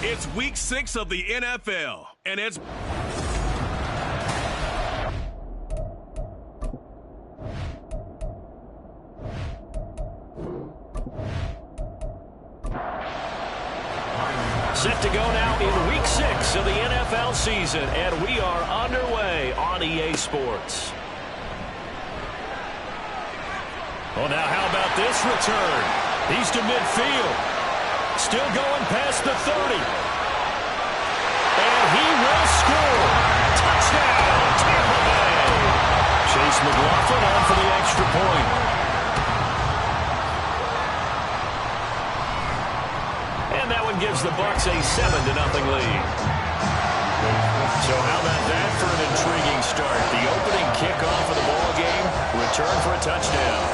It's week 6 of the NFL, and it's... Set to go now in week 6 of the NFL season, and we are underway on EA Sports. Oh, now how about this return? He's to midfield. Still going past the 30. And he will score. Touchdown, Tampa Bay. Chase McLaughlin on for the extra point. And that one gives the Bucs a 7-0 lead. So how about that for an intriguing start? The opening kickoff of the ball game, return for a touchdown.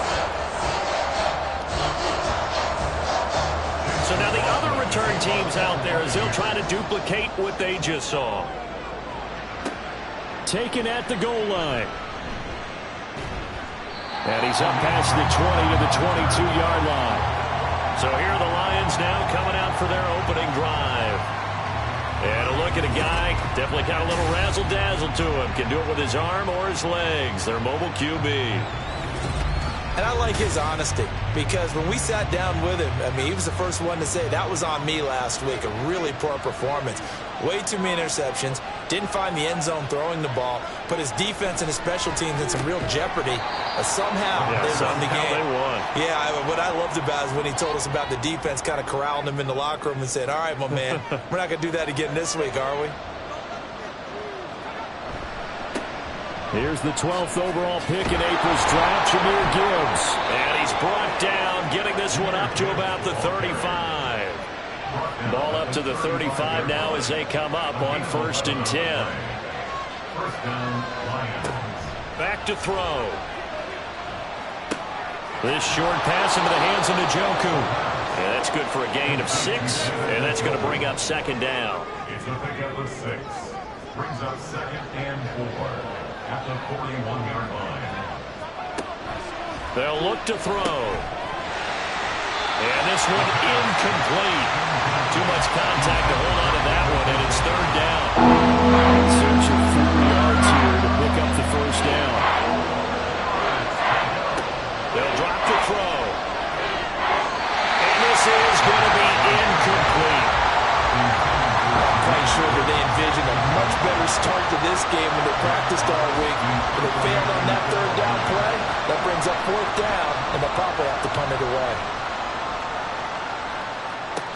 So now the other return teams out there as they'll try to duplicate what they just saw. Taken at the goal line. And he's up past the 20 to the 22-yard line. So here are the Lions now coming out for their opening drive. And a look at a guy, definitely got a little razzle-dazzle to him. Can do it with his arm or his legs. Their mobile QB. And I like his honesty because when we sat down with him, I mean, he was the first one to say that was on me last week, a really poor performance. Way too many interceptions, didn't find the end zone throwing the ball, put his defense and his special teams in some real jeopardy. Somehow they won the game. They won. Yeah, what I loved about it is when he told us about the defense kind of corralling him in the locker room and said, all right, my man, we're not going to do that again this week, are we? Here's the 12th overall pick in April's draft, Jahmyr Gibbs. And he's brought down, getting this one up to about the 35. Ball up to the 35 now as they come up on 1st and 10. Back to throw. This short pass into the hands of Njoku. And that's good for a gain of 6, and that's going to bring up 2nd down. It's a pickup of 6. Brings up 2nd and 4. At the 41-yard line. They'll look to throw. And this one incomplete. Too much contact to hold on to that one, and it's third down. Search of 4 yards here to pick up the first down. They'll drop the throw. And this is going to be incomplete. I'm quite sure that they envisioned a much better start to this game when they practiced all week. When they failed on that third down play, that brings up fourth down, and they'll probably have to punt it away.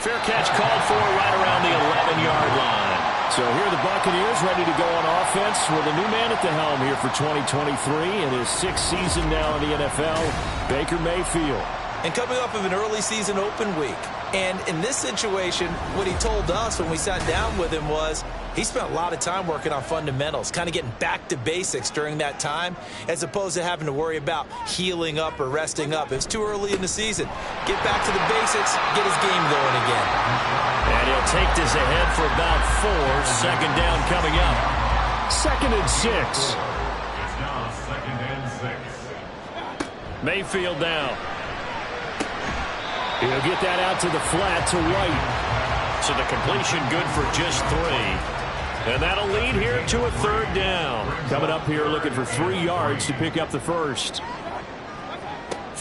Fair catch called for right around the 11-yard line. So here are the Buccaneers ready to go on offense with a new man at the helm here for 2023 in his 6th season now in the NFL, Baker Mayfield. And coming off of an early season open week. And in this situation, what he told us when we sat down with him was he spent a lot of time working on fundamentals, kind of getting back to basics during that time, as opposed to having to worry about healing up or resting up. It's too early in the season. Get back to the basics, get his game going again. And he'll take this ahead for about 4. Second down coming up. 2nd and 6. It's now 2nd and 6. Mayfield now. He'll get that out to the flat to White. So the completion good for just 3. And that'll lead here to a third down. Coming up here looking for 3 yards to pick up the first.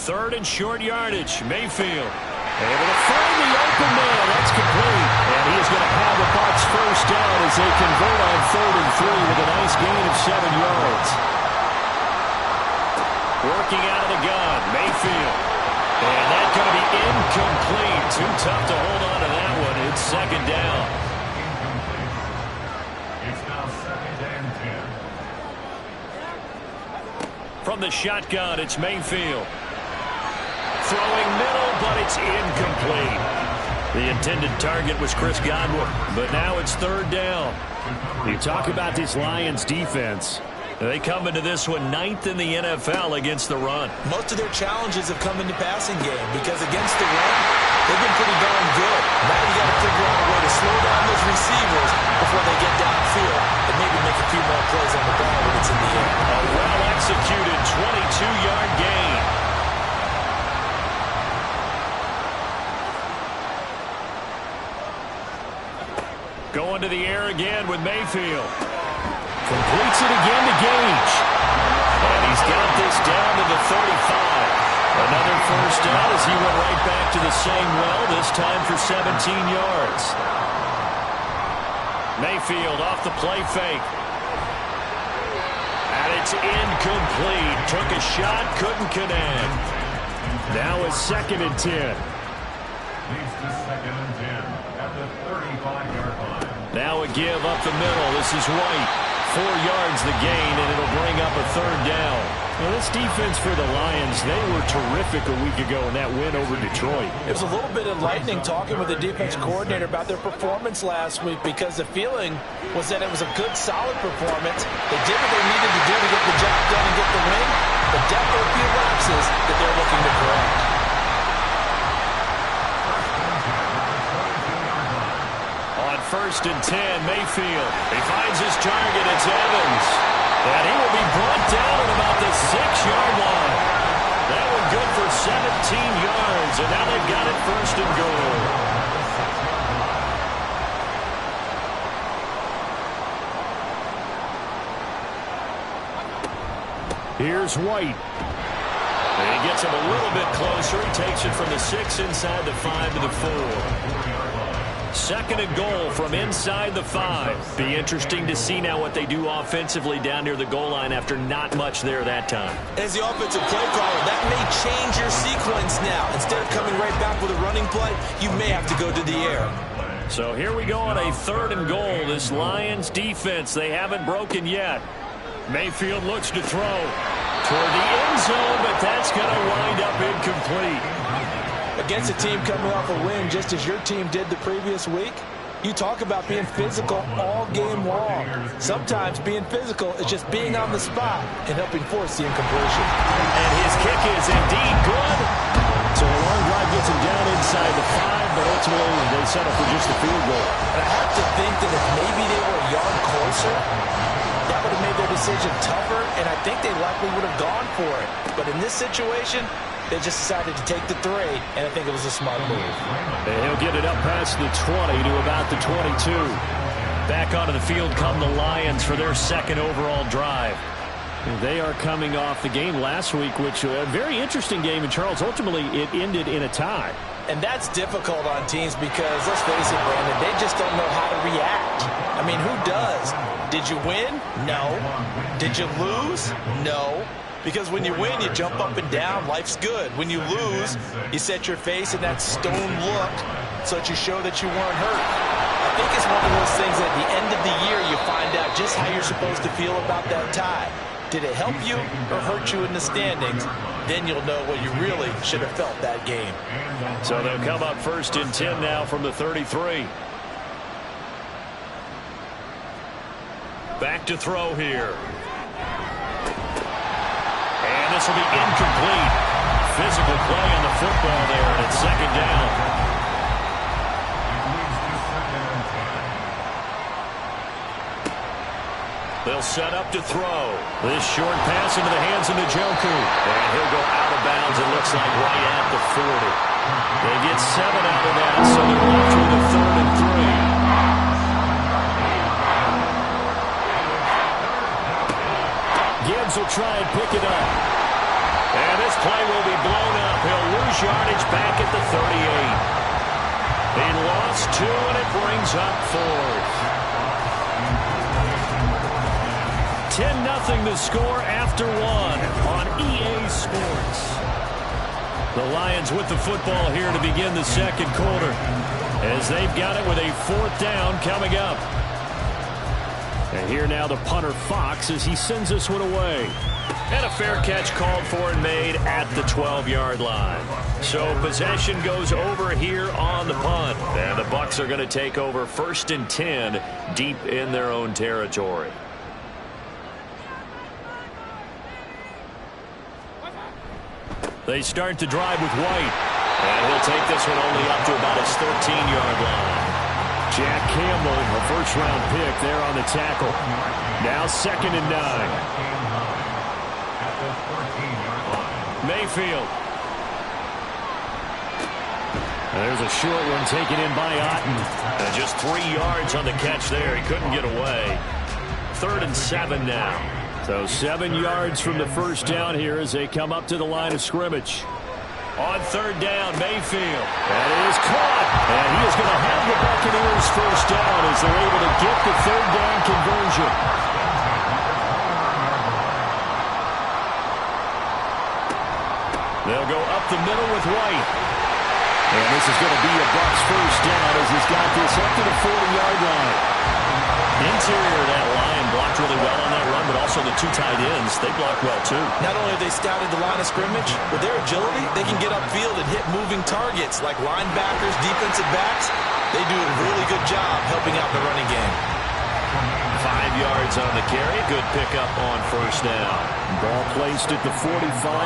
3rd and short yardage. Mayfield able to find the open man. That's complete. And he is going to have the Bucs first down as they convert on 3rd and 3 with a nice gain of 7 yards. Working out of the gun. Mayfield. And that's going to be incomplete. Too tough to hold on to that one. It's 2nd down. It's now 2nd and 10. From the shotgun, it's Mayfield. Throwing middle, but it's incomplete. The intended target was Chris Godwin, but now it's 3rd down. You talk about this Lions defense. They come into this one 9th in the NFL against the run. Most of their challenges have come in the passing game because against the run, they've been pretty darn good. Now you got to figure out a way to slow down those receivers before they get downfield and maybe make a few more plays on the ball when it's in the air. A well-executed 22-yard gain. Going to the air again with Mayfield. Completes it again to Gage. And he's got this down to the 35. Another first down as he went right back to the same well, this time for 17 yards. Mayfield off the play fake. And it's incomplete. Took a shot, couldn't connect. Now it's 2nd and 10. Leads to 2nd and 10 at the 35-yard line. Now a give up the middle. This is White. 4 yards the gain, and it'll bring up a third down. Well, this defense for the Lions, they were terrific a week ago in that win over Detroit. It was a little bit enlightening talking with the defense coordinator about their performance last week because the feeling was that it was a good, solid performance. They did what they needed to do to get the job done and get the win, but definitely a few lapses that they're looking to correct. On 1st and 10, Mayfield. He finds his target. It's Evans. And he will be brought down at about the 6-yard line. That one good for 17 yards. And now they've got it 1st and goal. Here's White. And he gets him a little bit closer. He takes it from the 6 inside the 5 to the 4. 2nd and goal from inside the 5. Be interesting to see now what they do offensively down near the goal line after not much there that time. As the offensive play caller, that may change your sequence now. Instead of coming right back with a running play, you may have to go to the air. So here we go on a 3rd and goal. This Lions defense, they haven't broken yet. Mayfield looks to throw toward the end zone, but that's going to wind up incomplete. Against a team coming off a win just as your team did the previous week, you talk about being physical all game long. Sometimes being physical is just being on the spot and helping force the incompletion. And his kick is indeed good. So a long drive gets him down inside the 5, but ultimately they settle for just a field goal. And I have to think that if maybe they were a yard closer, that would have made their decision decision tougher, and I think they likely would have gone for it. But in this situation, they just decided to take the 3, and I think it was a smart move. And he'll get it up past the 20 to about the 22. Back onto the field come the Lions for their second overall drive. They are coming off the game last week, which was a very interesting game. And, Charles, ultimately it ended in a tie. And that's difficult on teams because, let's face it, Brandon, they just don't know how to react. I mean, who does? Did you win? No. Did you lose? No. Because when you win, you jump up and down. Life's good. When you lose, you set your face in that stone look so that you show that you weren't hurt. I think it's one of those things at the end of the year you find out just how you're supposed to feel about that tie. Did it help you or hurt you in the standings? Then you'll know what you really should have felt that game. So they'll come up 1st and 10 now from the 33. Back to throw here. And this will be incomplete. Physical play on the football there, and it's 2nd down. They'll set up to throw. This short pass into the hands of Njoku. And he'll go out of bounds, it looks like, right at the 40. They get 7 out of that, so they're left with a 3rd and 3. Gibbs will try and pick it up. And this play will be blown up. He'll lose yardage back at the 38. He lost 2, and it brings up 4th. 10-0 the score after 1 on EA Sports. The Lions with the football here to begin the second quarter as they've got it with a 4th down coming up. And here now the punter Fox as he sends this one away. And a fair catch called for and made at the 12-yard line. So possession goes over here on the punt. And the Bucs are going to take over 1st and 10 deep in their own territory. They start the drive with White. And he'll take this one only up to about his 13-yard line. Jack Campbell, a first-round pick there on the tackle. Now 2nd and 9. Mayfield. And there's a short one taken in by Otten. And just 3 yards on the catch there. He couldn't get away. 3rd and 7 now. So 7 yards from the first down here as they come up to the line of scrimmage. On 3rd down, Mayfield. That is caught. And he is going to have the Buccaneers first down as they're able to get the 3rd down conversion. They'll go up the middle with White. And this is going to be a Bucs first down as he's got this up to the 40-yard line. Interior of that line blocked really well on that run, but also the 2 tight ends, they blocked well too. Not only have they scouted the line of scrimmage, with their agility, they can get upfield and hit moving targets like linebackers, defensive backs. They do a really good job helping out the running game. 5 yards on the carry. Good pickup on first down. Ball placed at the 45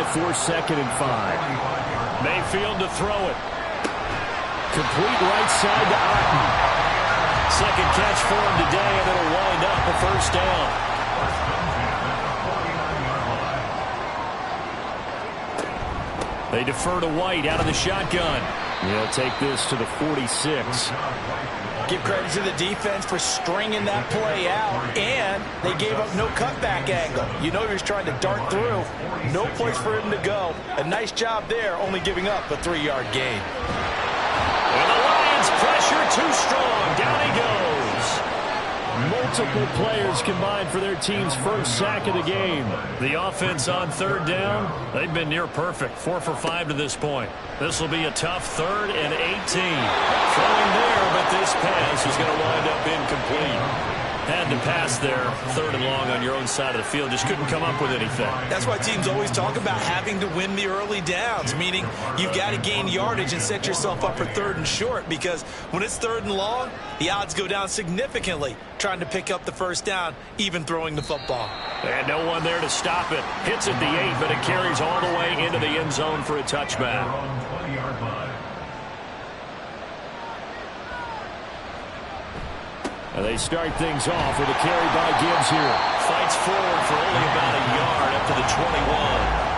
for 2nd and 5. Mayfield to throw it. Complete right side to Otten. Second catch for him today, and it'll wind up a first down. They defer to White out of the shotgun. He'll take this to the 46. Give credit to the defense for stringing that play out, and they gave up no cutback angle. You know he was trying to dart through. No place for him to go. A nice job there, only giving up a 3-yard gain. And the Lions pressure too strong. Down he goes. Multiple players combined for their team's first sack of the game. The offense on 3rd down, they've been near perfect. 4 for 5 to this point. This will be a tough 3rd and 18. Throwing there, but this pass is going to wind up incomplete. Had to pass there, 3rd and long on your own side of the field. Just couldn't come up with anything. That's why teams always talk about having to win the early downs, meaning you've got to gain yardage and set yourself up for 3rd and short, because when it's 3rd and long, the odds go down significantly trying to pick up the first down, even throwing the football. And no one there to stop it. Hits at the 8, but it carries all the way into the end zone for a touchback. And they start things off with a carry by Gibbs here. Fights forward for only about a yard up to the 21.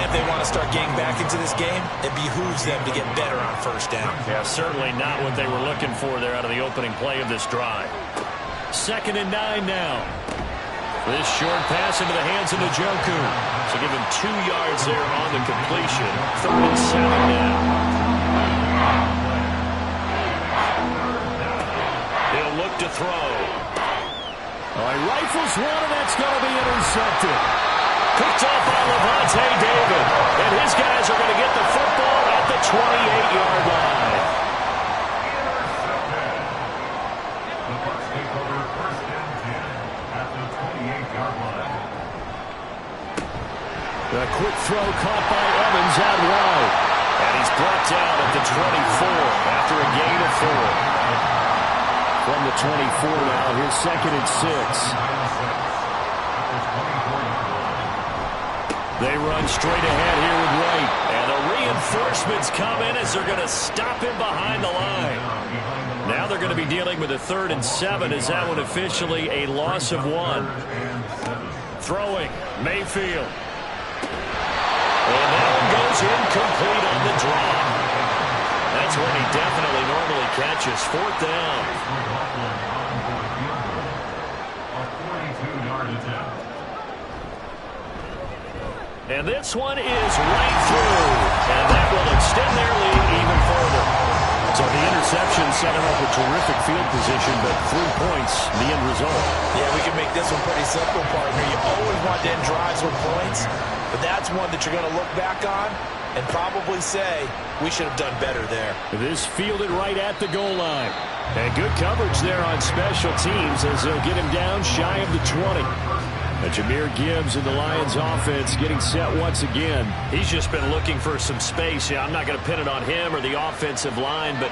If they want to start getting back into this game, it behooves them to get better on first down. Yeah, certainly not what they were looking for there out of the opening play of this drive. 2nd and 9 now. This short pass into the hands of Njoku. So give him 2 yards there on the completion. 3rd and 7 now. He'll look to throw. He rifles one, and that's going to be intercepted. Picked off by Lavonte David. And his guys are going to get the football at the 28-yard line. The Bucs take over 1st and 10 at the 28-yard line. A quick throw caught by Evans out wide. And he's brought down at the 24 after a gain of 4. From the 24 now, here's 2nd and 6. They run straight ahead here with White. And the reinforcements come in as they're going to stop him behind the line. Now they're going to be dealing with a 3rd and 7. Is that one officially a loss of 1? Throwing, Mayfield. And that one goes incomplete on the drop. That's when he definitely normally catches. 4th down. A 42-yard attempt. And this one is right through. And that will extend their lead even further. So the interception set him up a terrific field position, but 3 points, the end result. Yeah, we can make this one pretty simple, partner. You always want to end drives with points, but that's one that you're going to look back on and probably say, we should have done better there. This fielded right at the goal line. And good coverage there on special teams as they'll get him down shy of the 20. Jahmyr Gibbs and the Lions offense getting set once again. He's just been looking for some space. Yeah, I'm not going to pin it on him or the offensive line, but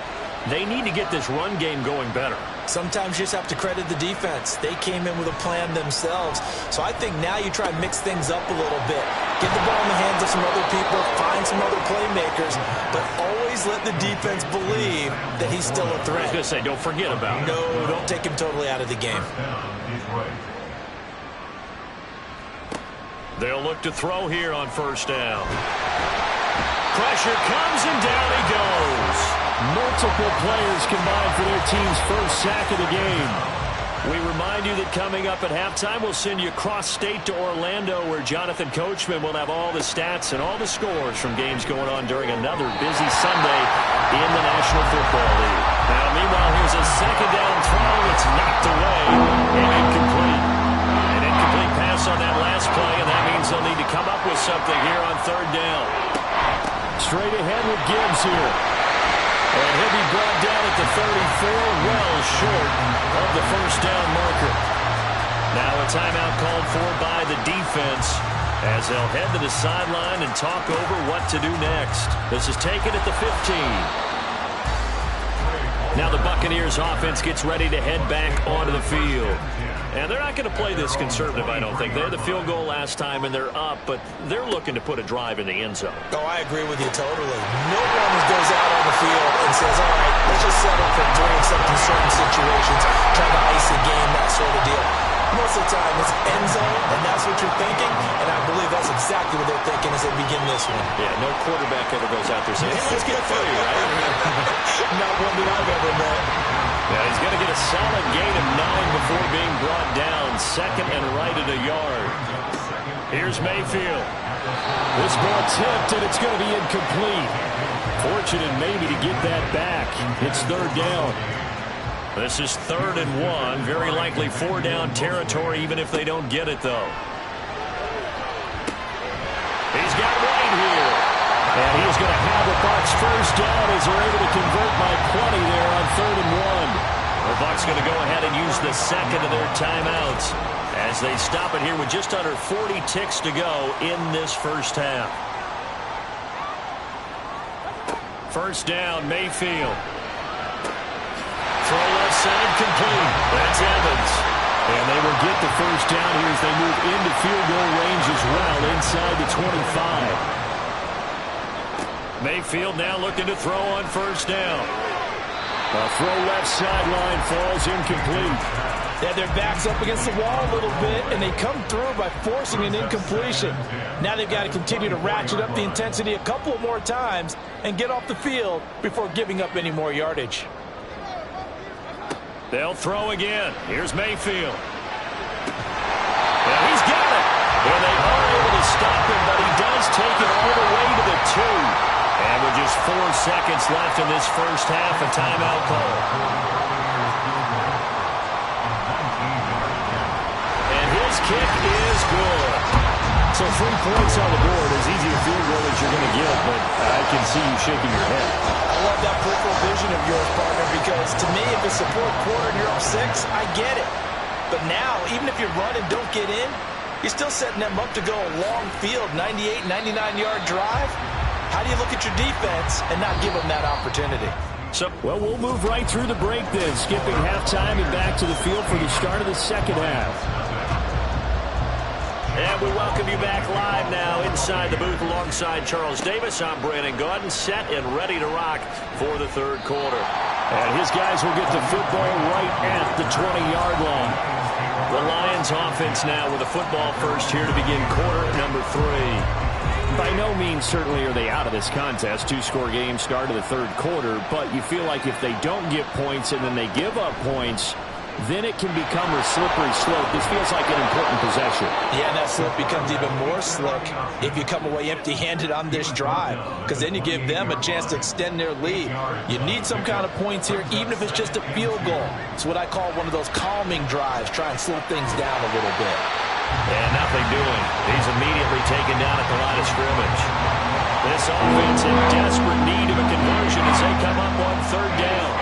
they need to get this run game going better. Sometimes you just have to credit the defense. They came in with a plan themselves. So I think now you try to mix things up a little bit. Get the ball in the hands of some other people, find some other playmakers, but always let the defense believe that he's still a threat. I was going to say, don't forget about him. No, don't take him totally out of the game. They'll look to throw here on 1st down. Pressure comes and down he goes. Multiple players combined for their team's first sack of the game. We remind you that coming up at halftime, we'll send you cross-state to Orlando, where Jonathan Coachman will have all the stats and all the scores from games going on during another busy Sunday in the National Football League. Now, meanwhile, here's a 2nd down throw. It's knocked away and incomplete. An incomplete pass on that last play, and that means they'll need to come up with something here on 3rd down. Straight ahead with Gibbs here. And he'll be brought down at the 34, well short of the 1st down marker. Now a timeout called for by the defense as they'll head to the sideline and talk over what to do next. This is taken at the 15. Now the Buccaneers offense gets ready to head back onto the field. And they're not going to play this conservative, I don't think. They had the field goal last time, and they're up, but they're looking to put a drive in the end zone. Oh, I agree with you totally. No one goes out on the field and says, all right, let's just settle for doing something in certain situations, trying to ice a game, that sort of deal. Most of the time, it's end zone, and that's what you're thinking, and I believe that's exactly what they're thinking as they begin this one. Yeah, no quarterback ever goes out there saying, hey, let's get 3, right? Not one that I've ever met. Yeah, he's going to get a solid gain of 9 before being brought down. 2nd and right at a yard. Here's Mayfield. This ball tipped, and it's going to be incomplete. Fortunate maybe to get that back. It's 3rd down. This is 3rd and 1. Very likely 4-down territory, even if they don't get it, though. He's got White here. And he's going to have the Bucs 1st down as they're able to convert by plenty there on 3rd and 1. The Bucs going to go ahead and use the 2nd of their timeouts as they stop it here with just under 40 ticks to go in this first half. 1st down, Mayfield. Throw left side complete. That's Evans. And they will get the 1st down here as they move into field goal range as well inside the 25. Mayfield now looking to throw on 1st down. A throw left sideline falls incomplete. Yeah, their back's up against the wall a little bit, and they come through by forcing an incompletion. Now they've got to continue to ratchet up the intensity a couple of more times and get off the field before giving up any more yardage. They'll throw again. Here's Mayfield. And he's got it. And they are able to stop him, but he does take it all the way to the 2. And with just 4 seconds left in this first half, a timeout call. And his kick is good. So 3 points on the board, as easy a field goal as you're going to get, but I can see you shaking your head. I love that peripheral vision of yours, partner, because to me, if it's the fourth quarter and you're up 6, I get it. But now, even if you run and don't get in, you're still setting them up to go a long field, 98, 99-yard drive. How do you look at your defense and not give them that opportunity? Well, we'll move right through the break then, skipping halftime and back to the field for the start of the second half. And we welcome you back live now inside the booth alongside Charles Davis. I'm Brandon Gaudin, set and ready to rock for the third quarter. And his guys will get the football right at the 20-yard line. The Lions offense now with a football first here to begin quarter number 3. By no means certainly are they out of this contest. 2-score game start of the third quarter, but you feel like if they don't get points and then they give up points, then it can become a slippery slope. This feels like an important possession. Yeah, and that slope becomes even more slick if you come away empty-handed on this drive, because then you give them a chance to extend their lead. You need some kind of points here, even if it's just a field goal. It's what I call one of those calming drives, try and slow things down a little bit. And nothing doing. He's immediately taken down at the line of scrimmage. This offense in desperate need of a conversion as they come up on third down.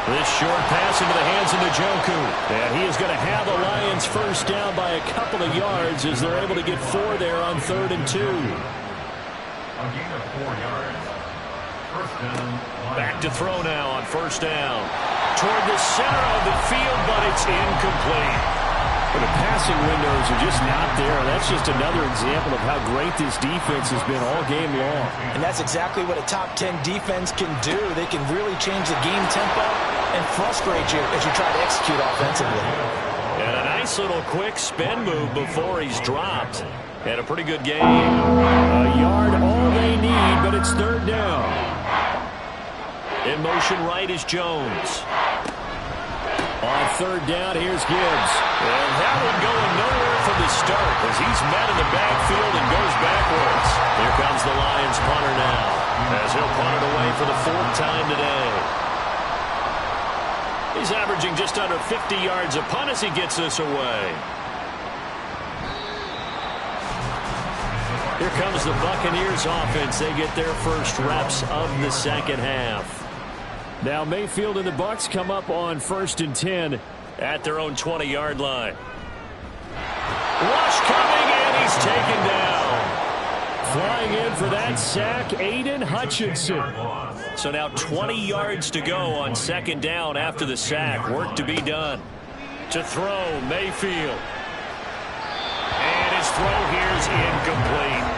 This short pass into the hands of Njoku. And he is going to have the Lions first down by a couple of yards as they're able to get 4 there on 3rd and 2. A gain of 4 yards. First down. Back to throw now on first down. Toward the center of the field, but it's incomplete. But the passing windows are just not there. That's just another example of how great this defense has been all game long. And that's exactly what a top 10 defense can do. They can really change the game tempo and frustrate you as you try to execute offensively. And a nice little quick spin move before he's dropped. And a pretty good game. A yard all they need, but it's 3rd down. In motion right is Jones. On 3rd down, here's Gibbs. And that one going nowhere from the start as he's met in the backfield and goes backwards. Here comes the Lions punter now as he'll punt it away for the 4th time today. He's averaging just under 50 yards a punt as he gets this away. Here comes the Buccaneers offense. They get their first reps of the second half. Now Mayfield and the Bucs come up on 1st and 10 at their own 20-yard line. Rush coming, and he's taken down. Flying in for that sack, Aiden Hutchinson. So now 20 yards to go on 2nd down after the sack. Work to be done. To throw, Mayfield. And his throw here is incomplete.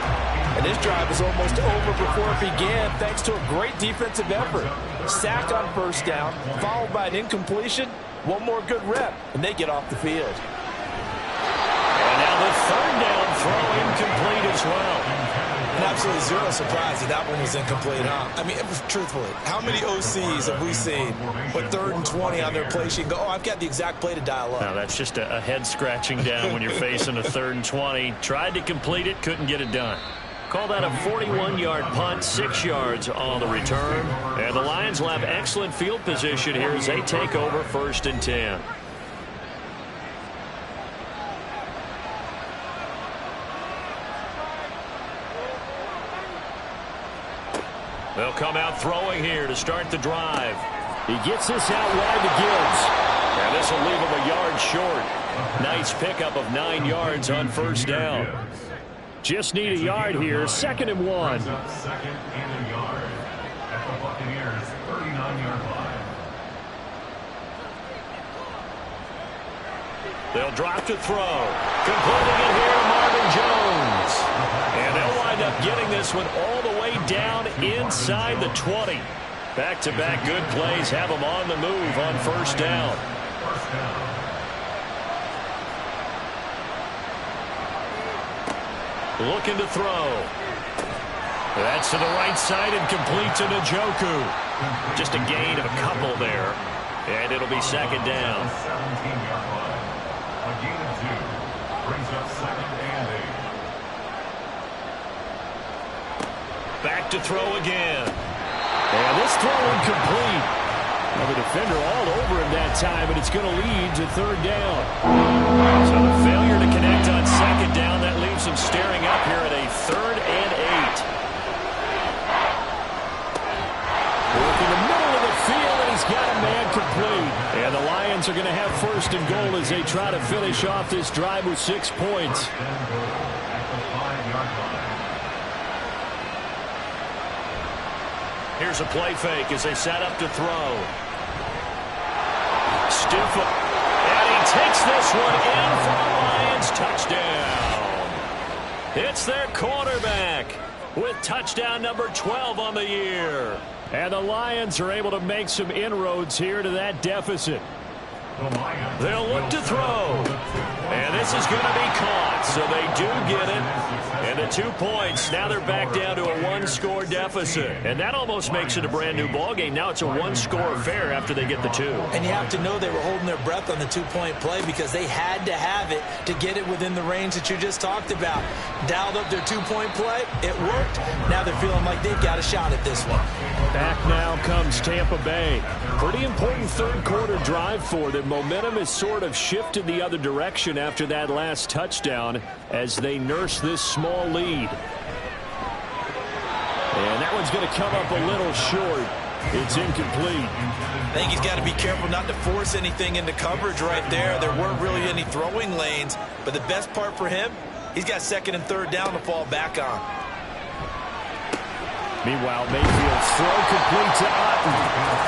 And this drive is almost over before it began thanks to a great defensive effort. Sack on 1st down, followed by an incompletion. One more good rep, and they get off the field. And now the 3rd down throw incomplete as well. And absolutely zero surprise that one was incomplete, huh? I mean, truthfully, how many OCs have we seen with 3rd and 20 on their play sheet and go, oh, I've got the exact play to dial up? No, that's just a head scratching down when you're facing a 3rd and 20. Tried to complete it, couldn't get it done. Call that a 41-yard punt, 6 yards on the return. And the Lions will have excellent field position here as they take over 1st and 10. They'll come out throwing here to start the drive. He gets this out wide to Gibbs. And this will leave him a yard short. Nice pickup of 9 yards on 1st down. Just need a yard here. 2nd and 1. 2nd and a yard at the Buccaneers' 39-yard line. They'll drop to throw. Completing it here, Marvin Jones. And they'll wind up getting this one all the way down inside the 20. Back-to-back good plays have them on the move on first down. Looking to throw. That's to the right side and complete to Njoku. Just a gain of a couple there. And it'll be second down. 17-yard line. A gain of 2. Brings up second and 8. Back to throw again. And this throw incomplete. Well, the defender all over him that time, and it's going to lead to third down. So the failure to connect on second down, that leaves him staring up here at a 3rd and 8. Working the middle of the field, and he's got a man complete. And the Lions are going to have first and goal as they try to finish off this drive with 6 points. Here's a play fake as they set up to throw. Stiff, and he takes this one in for the Lions. Touchdown. It's their quarterback with touchdown number 12 on the year. And the Lions are able to make some inroads here to that deficit. They'll look to throw. And this is going to be caught, so they do get it. And the 2 points, now they're back down to a 1-score deficit. And that almost makes it a brand-new ballgame. Now it's a 1-score affair after they get the 2. And you have to know they were holding their breath on the 2-point play because they had to have it to get it within the range that you just talked about. Dialed up their 2-point play. It worked. Now they're feeling like they've got a shot at this one. Back now comes Tampa Bay. Pretty important third-quarter drive for them. Momentum has sort of shifted the other direction after that last touchdown as they nurse this small lead. And that one's going to come up a little short. It's incomplete. I think he's got to be careful not to force anything into coverage right there. There weren't really any throwing lanes, but the best part for him, he's got second and third down to fall back on. Meanwhile, Mayfield throw complete to Otten.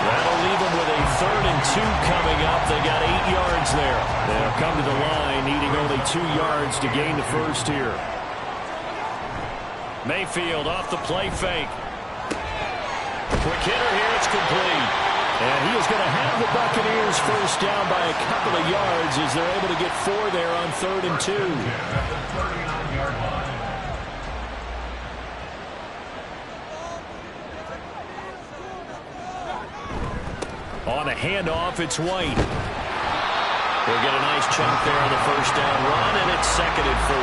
That'll leave them with a 3rd and 2 coming up. They got 8 yards there. They'll come to the line, needing only 2 yards to gain the first here. Mayfield off the play fake. Quick hitter here, it's complete. And he is going to have the Buccaneers first down by a couple of yards as they're able to get 4 there on 3rd and 2. At the 39-yard line. On a handoff, it's White. They'll get a nice chunk there on the first down run, and it's 2nd and 4.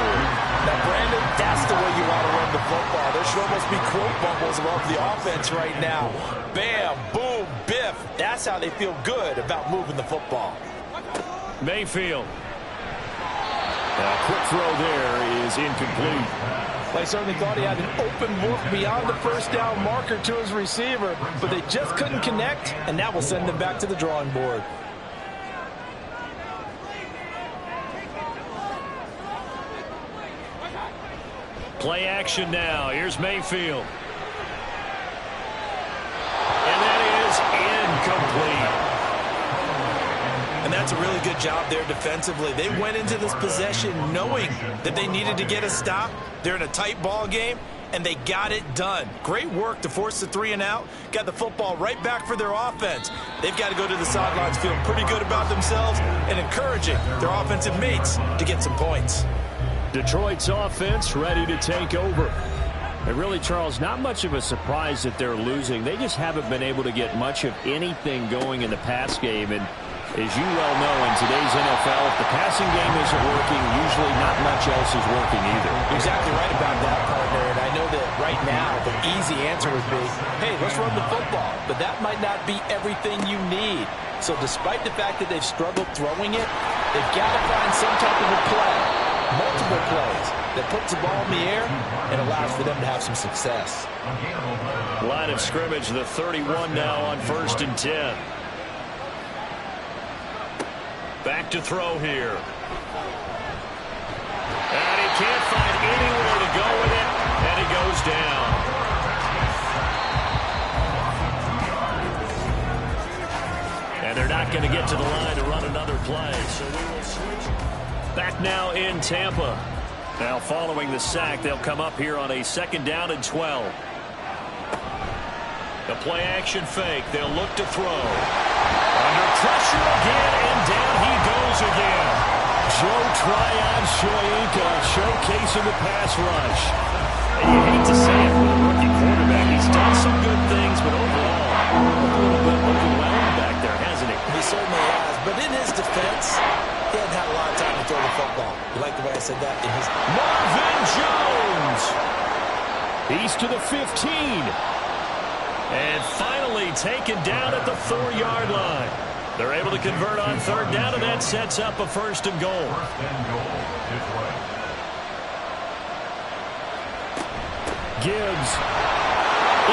Now, Brandon, that's the way you want to run the football. There should almost be quote bubbles above the offense right now. Bam, boom, biff. That's how they feel good about moving the football. Mayfield. A quick throw there is incomplete. I certainly thought he had an open look beyond the first down marker to his receiver, but they just couldn't connect, and that will send them back to the drawing board. Play action now. Here's Mayfield. And that is incomplete. And that's a really good job there defensively. They went into this possession knowing that they needed to get a stop. They're in a tight ball game, and they got it done. Great work to force the 3 and out. Got the football right back for their offense. They've got to go to the sidelines feeling pretty good about themselves and encouraging their offensive mates to get some points. Detroit's offense ready to take over. And really, Charles, not much of a surprise that they're losing. They just haven't been able to get much of anything going in the pass game. And as you well know, in today's NFL, if the passing game isn't working, usually not much else is working either. Exactly right about that, partner. And I know that right now the easy answer would be, hey, let's run the football. But that might not be everything you need. So despite the fact that they've struggled throwing it, they've got to find some type of a play, multiple plays, that puts the ball in the air and allows for them to have some success. Line of scrimmage, the 31 now on 1st and 10. Back to throw here. And he can't find anywhere to go with it, and he goes down. And they're not going to get to the line to run another play, so we will switch. Back now in Tampa. Now following the sack, they'll come up here on a 2nd down and 12. The play action fake. They'll look to throw. Under pressure again, and down he goes again. Joe Tryon-Shoyinka showcasing the pass rush. And you hate to say it with a rookie quarterback. He's done some good things, but overall, a little bit overwhelmed back there, hasn't he? He certainly has. But in his defense, he hadn't had a lot of time to throw the football. You like the way I said that? Marvin Jones! He's to the 15. And finally taken down at the 4-yard line. They're able to convert on 3rd down, and that sets up a 1st and goal. Gibbs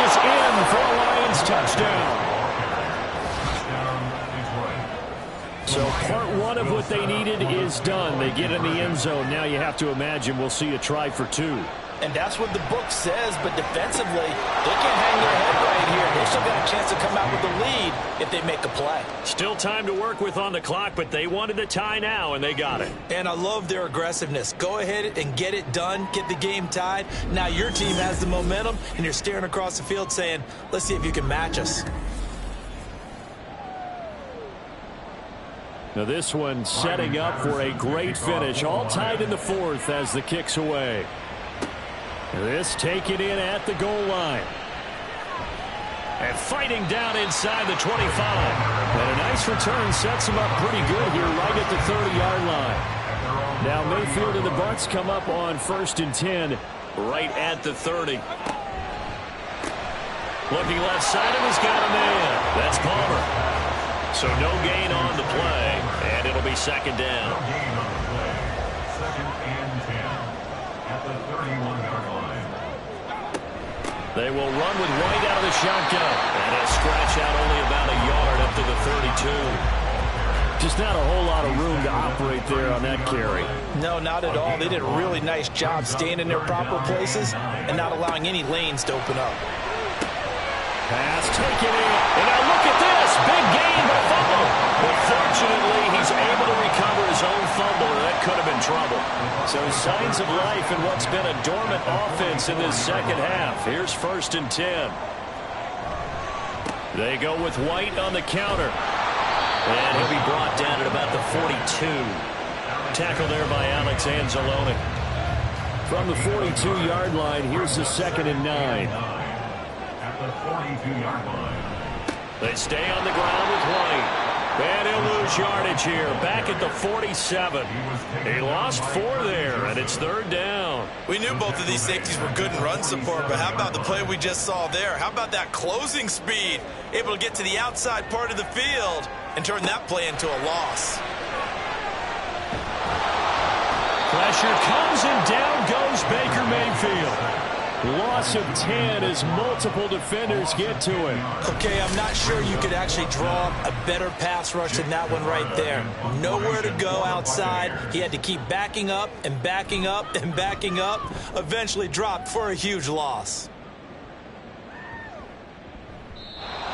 is in for a Lions touchdown. So part 1 of what they needed is done. They get in the end zone. Now you have to imagine we'll see a try for 2. And that's what the book says, but defensively, they can't hang their head right here. They still got a chance to come out with the lead if they make a play. Still time to work with on the clock, but they wanted a tie now, and they got it. And I love their aggressiveness. Go ahead and get it done, get the game tied. Now your team has the momentum, and you're staring across the field saying, let's see if you can match us. Now this one setting up for a great finish. All tied in the 4th as the kick's away. This taken in at the goal line. And fighting down inside the 25. And a nice return sets him up pretty good here right at the 30-yard line. Now Mayfield and the Bucs come up on 1st and 10. Right at the 30. Looking left side of him, he's got a man. That's Palmer. So no gain on the play, and it'll be 2nd down. No gain on the play. 2nd and 10 at the 31-yard line. They will run with White out of the shotgun. And he'll scratch out only about a yard up to the 32. Just not a whole lot of room to operate there on that carry. No, not at all. They did a really nice job staying in their proper places and not allowing any lanes to open up. Pass taken in. And now look at this. Big gain by fumble. But fortunately, he's able to recover his own fumble, and that could have been trouble. So signs of life in what's been a dormant offense in this 2nd half. Here's 1st and 10. They go with White on the counter. And he'll be brought down at about the 42. Tackle there by Alex Anzalone. From the 42-yard line, here's the 2nd and 9. At the 42-yard line. They stay on the ground with White. And he'll lose yardage here. Back at the 47. He lost 4 there, and it's 3rd down. We knew both of these safeties were good in run support, but how about the play we just saw there? How about that closing speed? Able to get to the outside part of the field and turn that play into a loss. Pressure comes, and down goes Baker Mayfield. Loss of 10 as multiple defenders get to him. Okay, I'm not sure you could actually draw a better pass rush than that one right there. Nowhere to go outside. He had to keep backing up and backing up and backing up. Eventually dropped for a huge loss.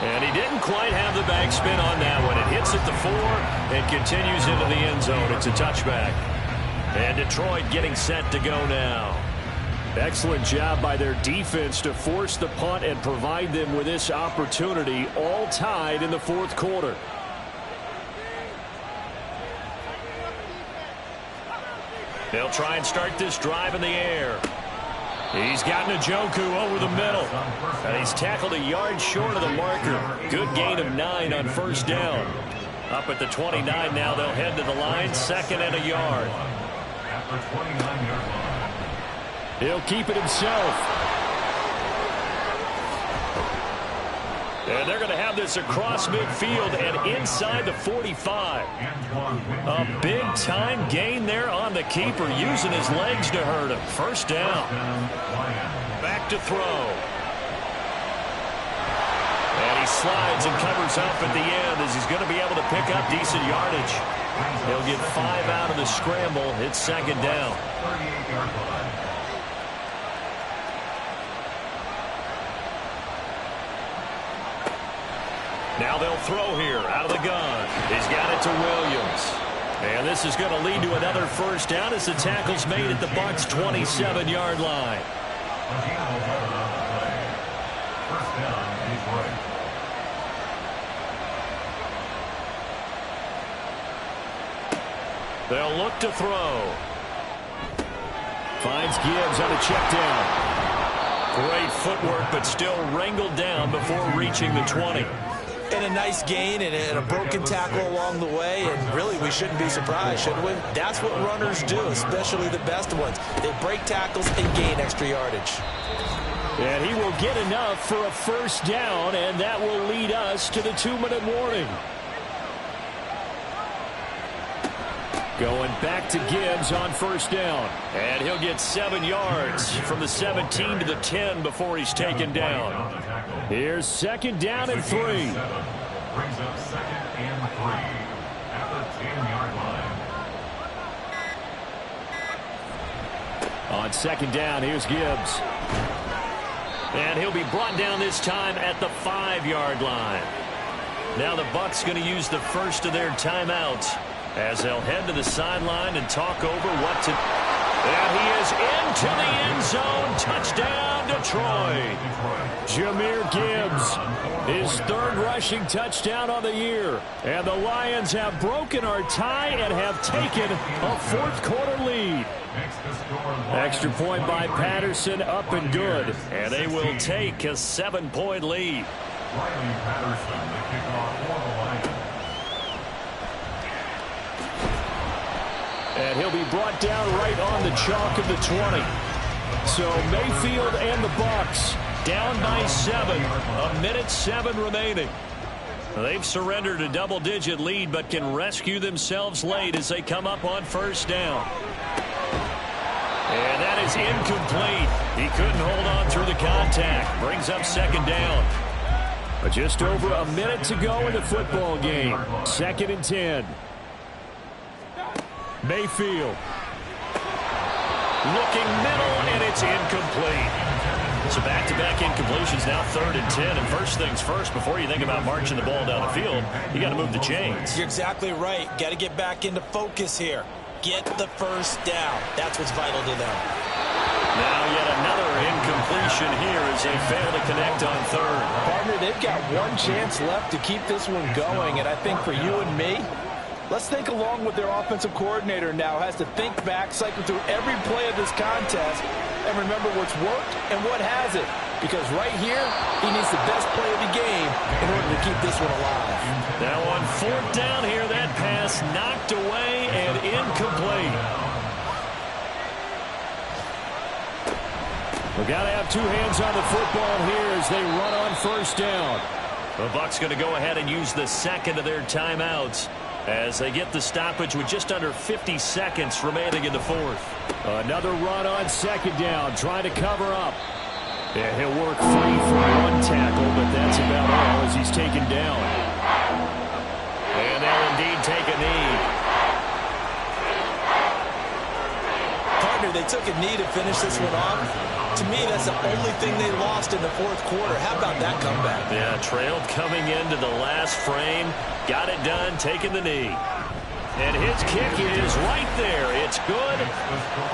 And he didn't quite have the backspin on that one. It hits at the 4 and continues into the end zone. It's a touchback. And Detroit getting set to go now. Excellent job by their defense to force the punt and provide them with this opportunity, all tied in the 4th quarter. They'll try and start this drive in the air. He's got Njoku over the middle. And he's tackled a yard short of the marker. Good gain of 9 on 1st down. Up at the 29 now, they'll head to the line, 2nd and a yard. At the 29-yard line. He'll keep it himself. And they're going to have this across midfield and inside the 45. A big-time gain there on the keeper, using his legs to hurt him. 1st down. Back to throw. And he slides and covers up at the end as he's going to be able to pick up decent yardage. He'll get 5 out of the scramble. It's 2nd down. 38-yard line. Now they'll throw here out of the gun. He's got it to Williams. And this this is going to lead to another first down as the tackle's made at the Bucs' 27-yard line. First down is right. They'll look to throw. Finds Gibbs on a check down. Great footwork, but still wrangled down before reaching the 20. And a nice gain and a broken tackle along the way, and really we shouldn't be surprised, should we? That's what runners do, especially the best ones. They break tackles and gain extra yardage. And he will get enough for a first down, and that will lead us to the 2-minute warning. Going back to Gibbs on first down. And he'll get 7 yards from the 17 to the 10 before he's taken down. Here's second down and 3. Brings up second and 3 at the 10-yard line. On second down, here's Gibbs. And he'll be brought down this time at the 5-yard line. Now the Bucs going to use the first of their timeouts as they'll head to the sideline and talk over what to... And he is into the end zone. Touchdown, Detroit. Jahmyr Gibbs, his third rushing touchdown on the year. And the Lions have broken our tie and have taken a fourth-quarter lead. Extra point by Patterson, up and good. And they will take a 7-point lead. Riley Patterson, the kickoff for the Lions. And he'll be brought down right on the chalk of the 20. So Mayfield and the Bucs Down by 7. 1:07 remaining. They've surrendered a double-digit lead, but can rescue themselves late as they come up on first down. And that is incomplete. He couldn't hold on through the contact. Brings up second down. Just over a minute to go in the football game. Second and 10. Mayfield. Looking middle, and it's incomplete. So back-to-back incompletions, now 3rd and 10. And first things first, before you think about marching the ball down the field, you got to move the chains. You're exactly right. Got to get back into focus here. Get the first down. That's what's vital to them. Now yet another incompletion here as they fail to connect on third. Partner, they've got one chance left to keep this one going, and I think for you and me, let's think along with their offensive coordinator now. Has to think back, cycle through every play of this contest, and remember what's worked and what hasn't. Because right here, he needs the best play of the game in order to keep this one alive. Now on 4th down here, that pass knocked away and incomplete. We've got to have two hands on the football here as they run on first down. The Bucs going to go ahead and use the second of their timeouts as they get the stoppage with just under 50 seconds remaining in the 4th. Another run on second down, trying to cover up. Yeah, he'll work free for one tackle, but that's about all as he's taken down. And they'll indeed take a knee. Partner, they took a knee to finish this one off. To me, that's the only thing they lost in the 4th quarter. How about that comeback? Yeah, trailed coming into the last frame. Got it done, taking the knee. And his kick is right there. It's good.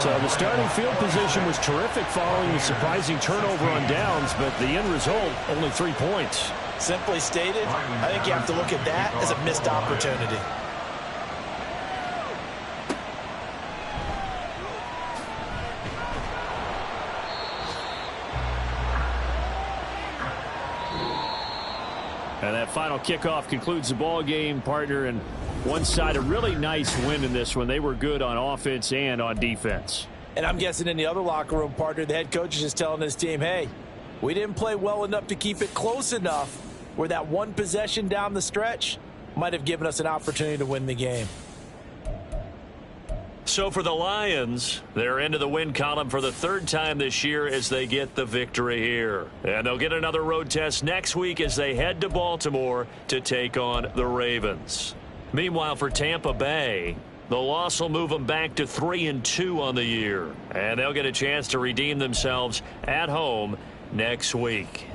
So the starting field position was terrific following the surprising turnover on downs, but the end result, only 3 points. Simply stated, I think you have to look at that as a missed opportunity. And that final kickoff concludes the ball game, partner. And one side, a really nice win in this one. They were good on offense and on defense. And I'm guessing in the other locker room, partner, the head coach is just telling his team, hey, we didn't play well enough to keep it close enough where that one possession down the stretch might have given us an opportunity to win the game. So for the Lions, they're into the win column for the 3rd time this year as they get the victory here. And they'll get another road test next week as they head to Baltimore to take on the Ravens. Meanwhile, for Tampa Bay, the loss will move them back to 3-2 on the year. And they'll get a chance to redeem themselves at home next week.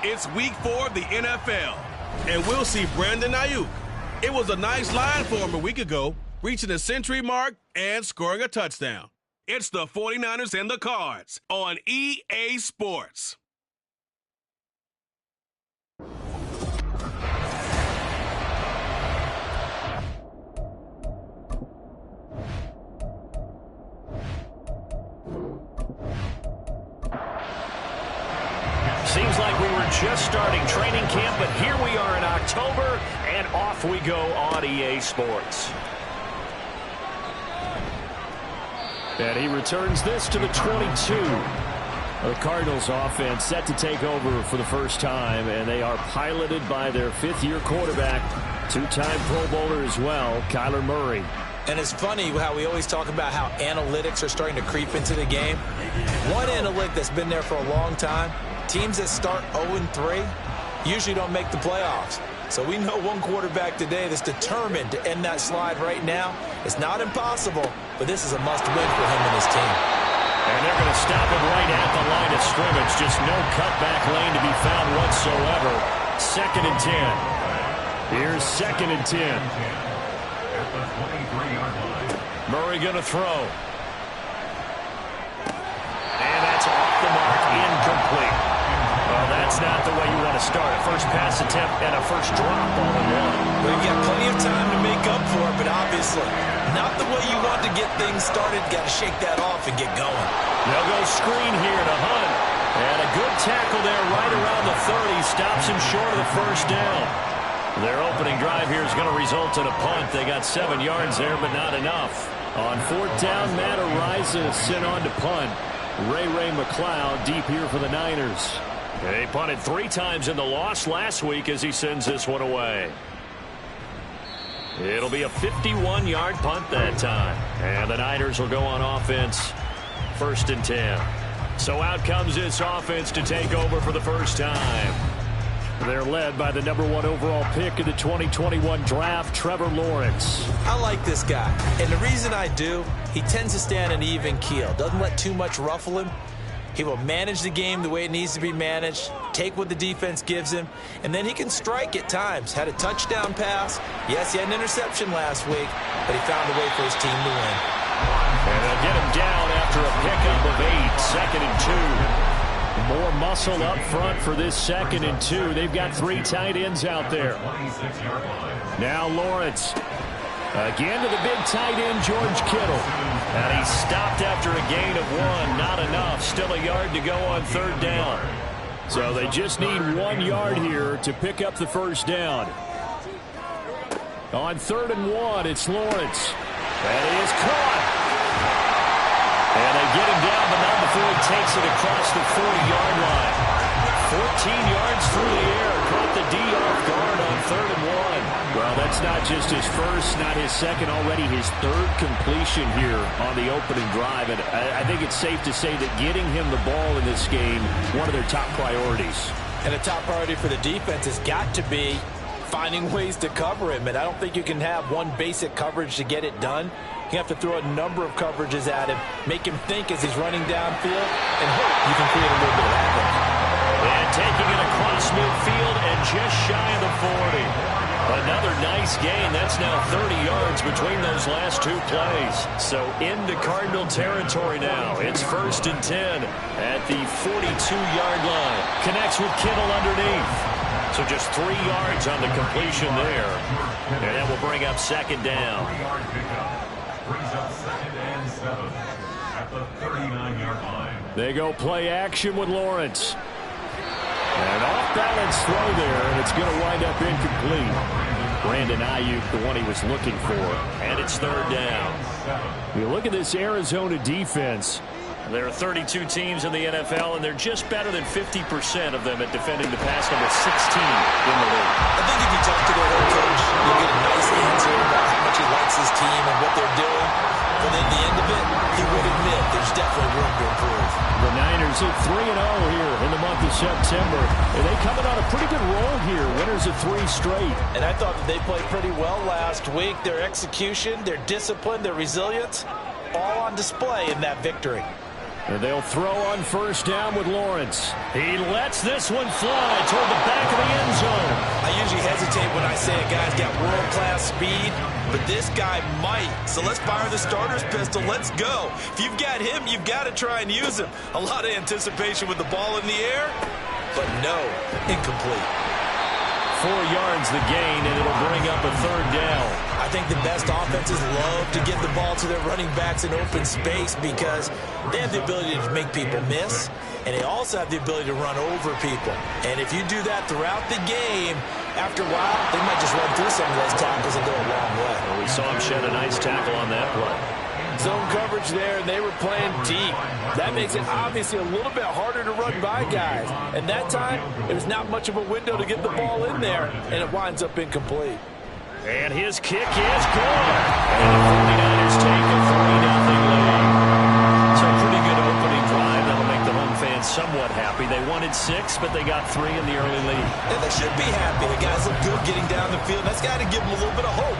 It's week 4 of the NFL, and we'll see Brandon Ayuk. It was a nice line for him a week ago, reaching the century mark and scoring a touchdown. It's the 49ers and the Cards on EA Sports. Seems like we were just starting training camp, but here we are in October, and off we go on EA Sports. And he returns this to the 22. The Cardinals offense set to take over for the first time, and they are piloted by their fifth-year quarterback, two-time Pro Bowler as well, Kyler Murray. And it's funny how we always talk about how analytics are starting to creep into the game. One analytic that's been there for a long time, teams that start 0-3 usually don't make the playoffs. So we know one quarterback today that's determined to end that slide right now. It's not impossible, but this is a must-win for him and his team. And they're going to stop it right at the line of scrimmage. Just no cutback lane to be found whatsoever. 2nd and 10. Here's 2nd and 10. Murray going to throw. And that's off the mark. Incomplete. Well, that's not the way you want to start. A first pass attempt and a first drop all in one. Well, you've got plenty of time to make up for it, but obviously not the way you want to get things started. Got to shake that off and get going. They'll go screen here to Hunt. And a good tackle there right around the 30. Stops him short of the first down. Their opening drive here is going to result in a punt. They got 7 yards there, but not enough. On 4th down, Matt Araiza sent on to punt. Ray McLeod deep here for the Niners. They punted 3 times in the loss last week as he sends this one away. It'll be a 51-yard punt that time. And the Niners will go on offense. 1st and 10. So out comes this offense to take over for the first time. They're led by the number 1 overall pick in the 2021 draft, Trevor Lawrence. I like this guy, and the reason I do, he tends to stay on an even keel. Doesn't let too much ruffle him. He will manage the game the way it needs to be managed, take what the defense gives him, and then he can strike at times. Had a touchdown pass. Yes, he had an interception last week, but he found a way for his team to win. And they'll get him down after a pickup of 8, 2nd and 2. More muscle up front for this 2nd and 2. They've got 3 tight ends out there. Now Lawrence. Again to the big tight end, George Kittle. And he stopped after a gain of 1. Not enough. Still a yard to go on 3rd down. So they just need 1 yard here to pick up the first down. On 3rd and 1, it's Lawrence. And he is caught. And they get him down, but not before he takes it across the 40-yard line. 14 yards through the air. Caught the D off guard on 3rd and 1. Well, that's not just his first, not his second, already his 3rd completion here on the opening drive. And I think it's safe to say that getting him the ball in this game, one of their top priorities. And a top priority for the defense has got to be finding ways to cover him. And I don't think you can have one basic coverage to get it done. You have to throw a number of coverages at him, make him think as he's running downfield, and hope you can create a little bit of havoc. And taking it across midfield and just shy of the 40. Another nice gain. That's now 30 yards between those last 2 plays. So into Cardinal territory now. It's 1st and 10 at the 42-yard line. Connects with Kittle underneath. So just 3 yards on the completion there. And that will bring up 2nd down. Brings up 2nd and 7 at the 39-yard line. They go play action with Lawrence. An off-balance throw there, and it's going to wind up incomplete. Brandon Ayuk, the one he was looking for. And it's 3rd down. You look at this Arizona defense. There are 32 teams in the NFL, and they're just better than 50% of them at defending the pass, number 16 in the league. I think if you talk to their head coach, you'll get a nice answer about how much he likes his team and what they're doing. But at the end of it, he would admit there's definitely room to improve. The Niners at 3-0 here in the month of September. And they coming on a pretty good roll here. Winners of 3 straight. And I thought that they played pretty well last week. Their execution, their discipline, their resilience, all on display in that victory. And they'll throw on first down with Lawrence. He lets this one fly toward the back of the end zone. I usually hesitate when I say a guy's got world-class speed, but this guy might. So let's fire the starter's pistol. Let's go. If you've got him, you've got to try and use him. A lot of anticipation with the ball in the air, but no, incomplete. 4 yards the gain, and it'll bring up a third down. I think the best offenses love to give the ball to their running backs in open space because they have the ability to make people miss, and they also have the ability to run over people. And if you do that throughout the game, after a while, they might just run through some of those tackles and go a long way. Well, we saw him shed a nice tackle on that play. Zone coverage there, and they were playing deep. That makes it obviously a little bit harder to run by guys. And that time, it was not much of a window to get the ball in there, and it winds up incomplete. And his kick is good. And the 49ers take a 3-0 lead. So a pretty good opening drive. That'll make the home fans somewhat happy. They wanted 6, but they got 3 in the early lead. And they should be happy. The guys look good getting down the field. That's got to give them a little bit of hope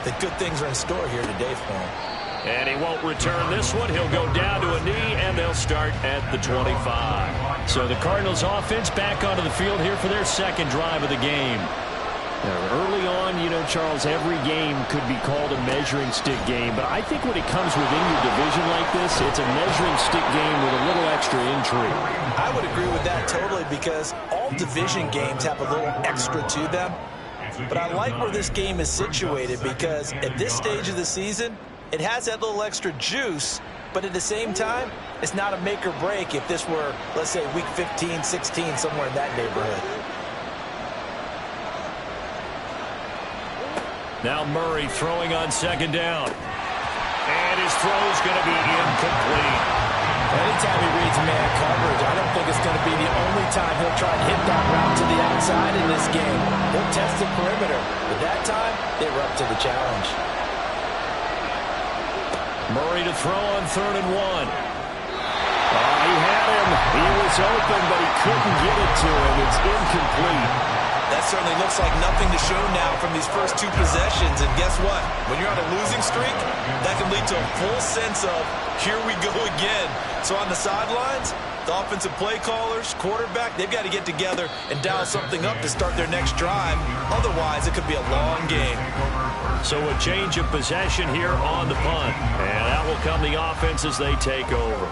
that good things are in store here today for them. And he won't return this one. He'll go down to a knee, and they'll start at the 25. So the Cardinals offense back onto the field here for their second drive of the game. Now, early on, you know, Charles, every game could be called a measuring stick game. But I think when it comes within your division like this, it's a measuring stick game with a little extra intrigue. I would agree with that totally because all division games have a little extra to them. But I like where this game is situated because at this stage of the season, it has that little extra juice, but at the same time, it's not a make or break if this were, let's say, week 15, 16, somewhere in that neighborhood. Now Murray throwing on second down. And his throw's going to be incomplete. Anytime he reads man coverage, I don't think it's going to be the only time he'll try to hit that route to the outside in this game. He'll test the perimeter, but that time, they were up to the challenge. Murray to throw on 3rd and 1. He had him. He was open, but he couldn't get it to him. It's incomplete. That certainly looks like nothing to show now from these first 2 possessions. And guess what? When you're on a losing streak, that can lead to a full sense of, here we go again. So on the sidelines, the offensive play callers, quarterback, they've got to get together and dial something up to start their next drive. Otherwise, it could be a long game. So a change of possession here on the punt. And out will come the offense as they take over.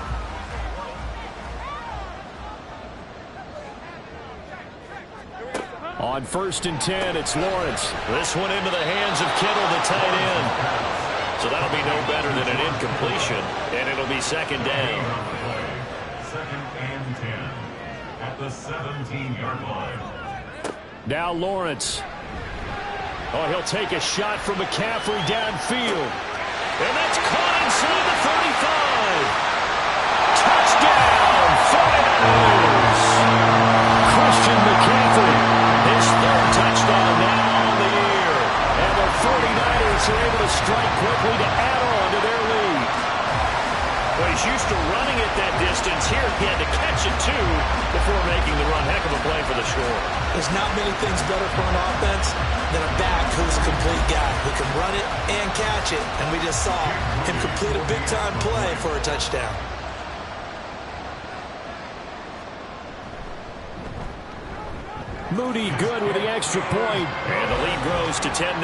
On 1st and 10, it's Lawrence. This one into the hands of Kittle, the tight end. So that'll be no better than an incompletion, and it'll be 2nd down. 2nd and 10 at the 17-yard line. Now Lawrence. Oh, he'll take a shot from McCaffrey downfield. And that's caught inside the 35. Touchdown, 49ers. Christian McCaffrey. His 3rd touchdown now on the year. And the 49ers are able to strike quickly to add on to their lead. Well, he's used to running at that distance. Here he had to catch it, too, before making the run. Heck of a play for the score. There's not many things better for an offense than a back who's a complete guy who can run it and catch it. And we just saw him complete a big-time play for a touchdown. Moody good with the extra point. And the lead grows to 10-0.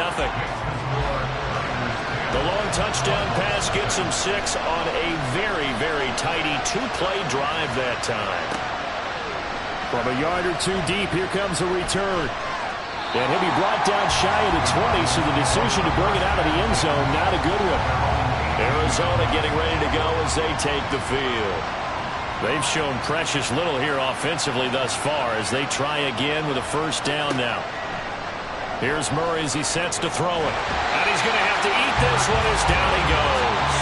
The long touchdown pass gets him 6 on a very, very tidy 2-play drive that time. From a yard or 2 deep, here comes a return. And he'll be brought down shy of the 20, so the decision to bring it out of the end zone, not a good one. Arizona getting ready to go as they take the field. They've shown precious little here offensively thus far as they try again with a 1st down now. Here's Murray as he sets to throw it. And he's going to have to eat this one as down he goes.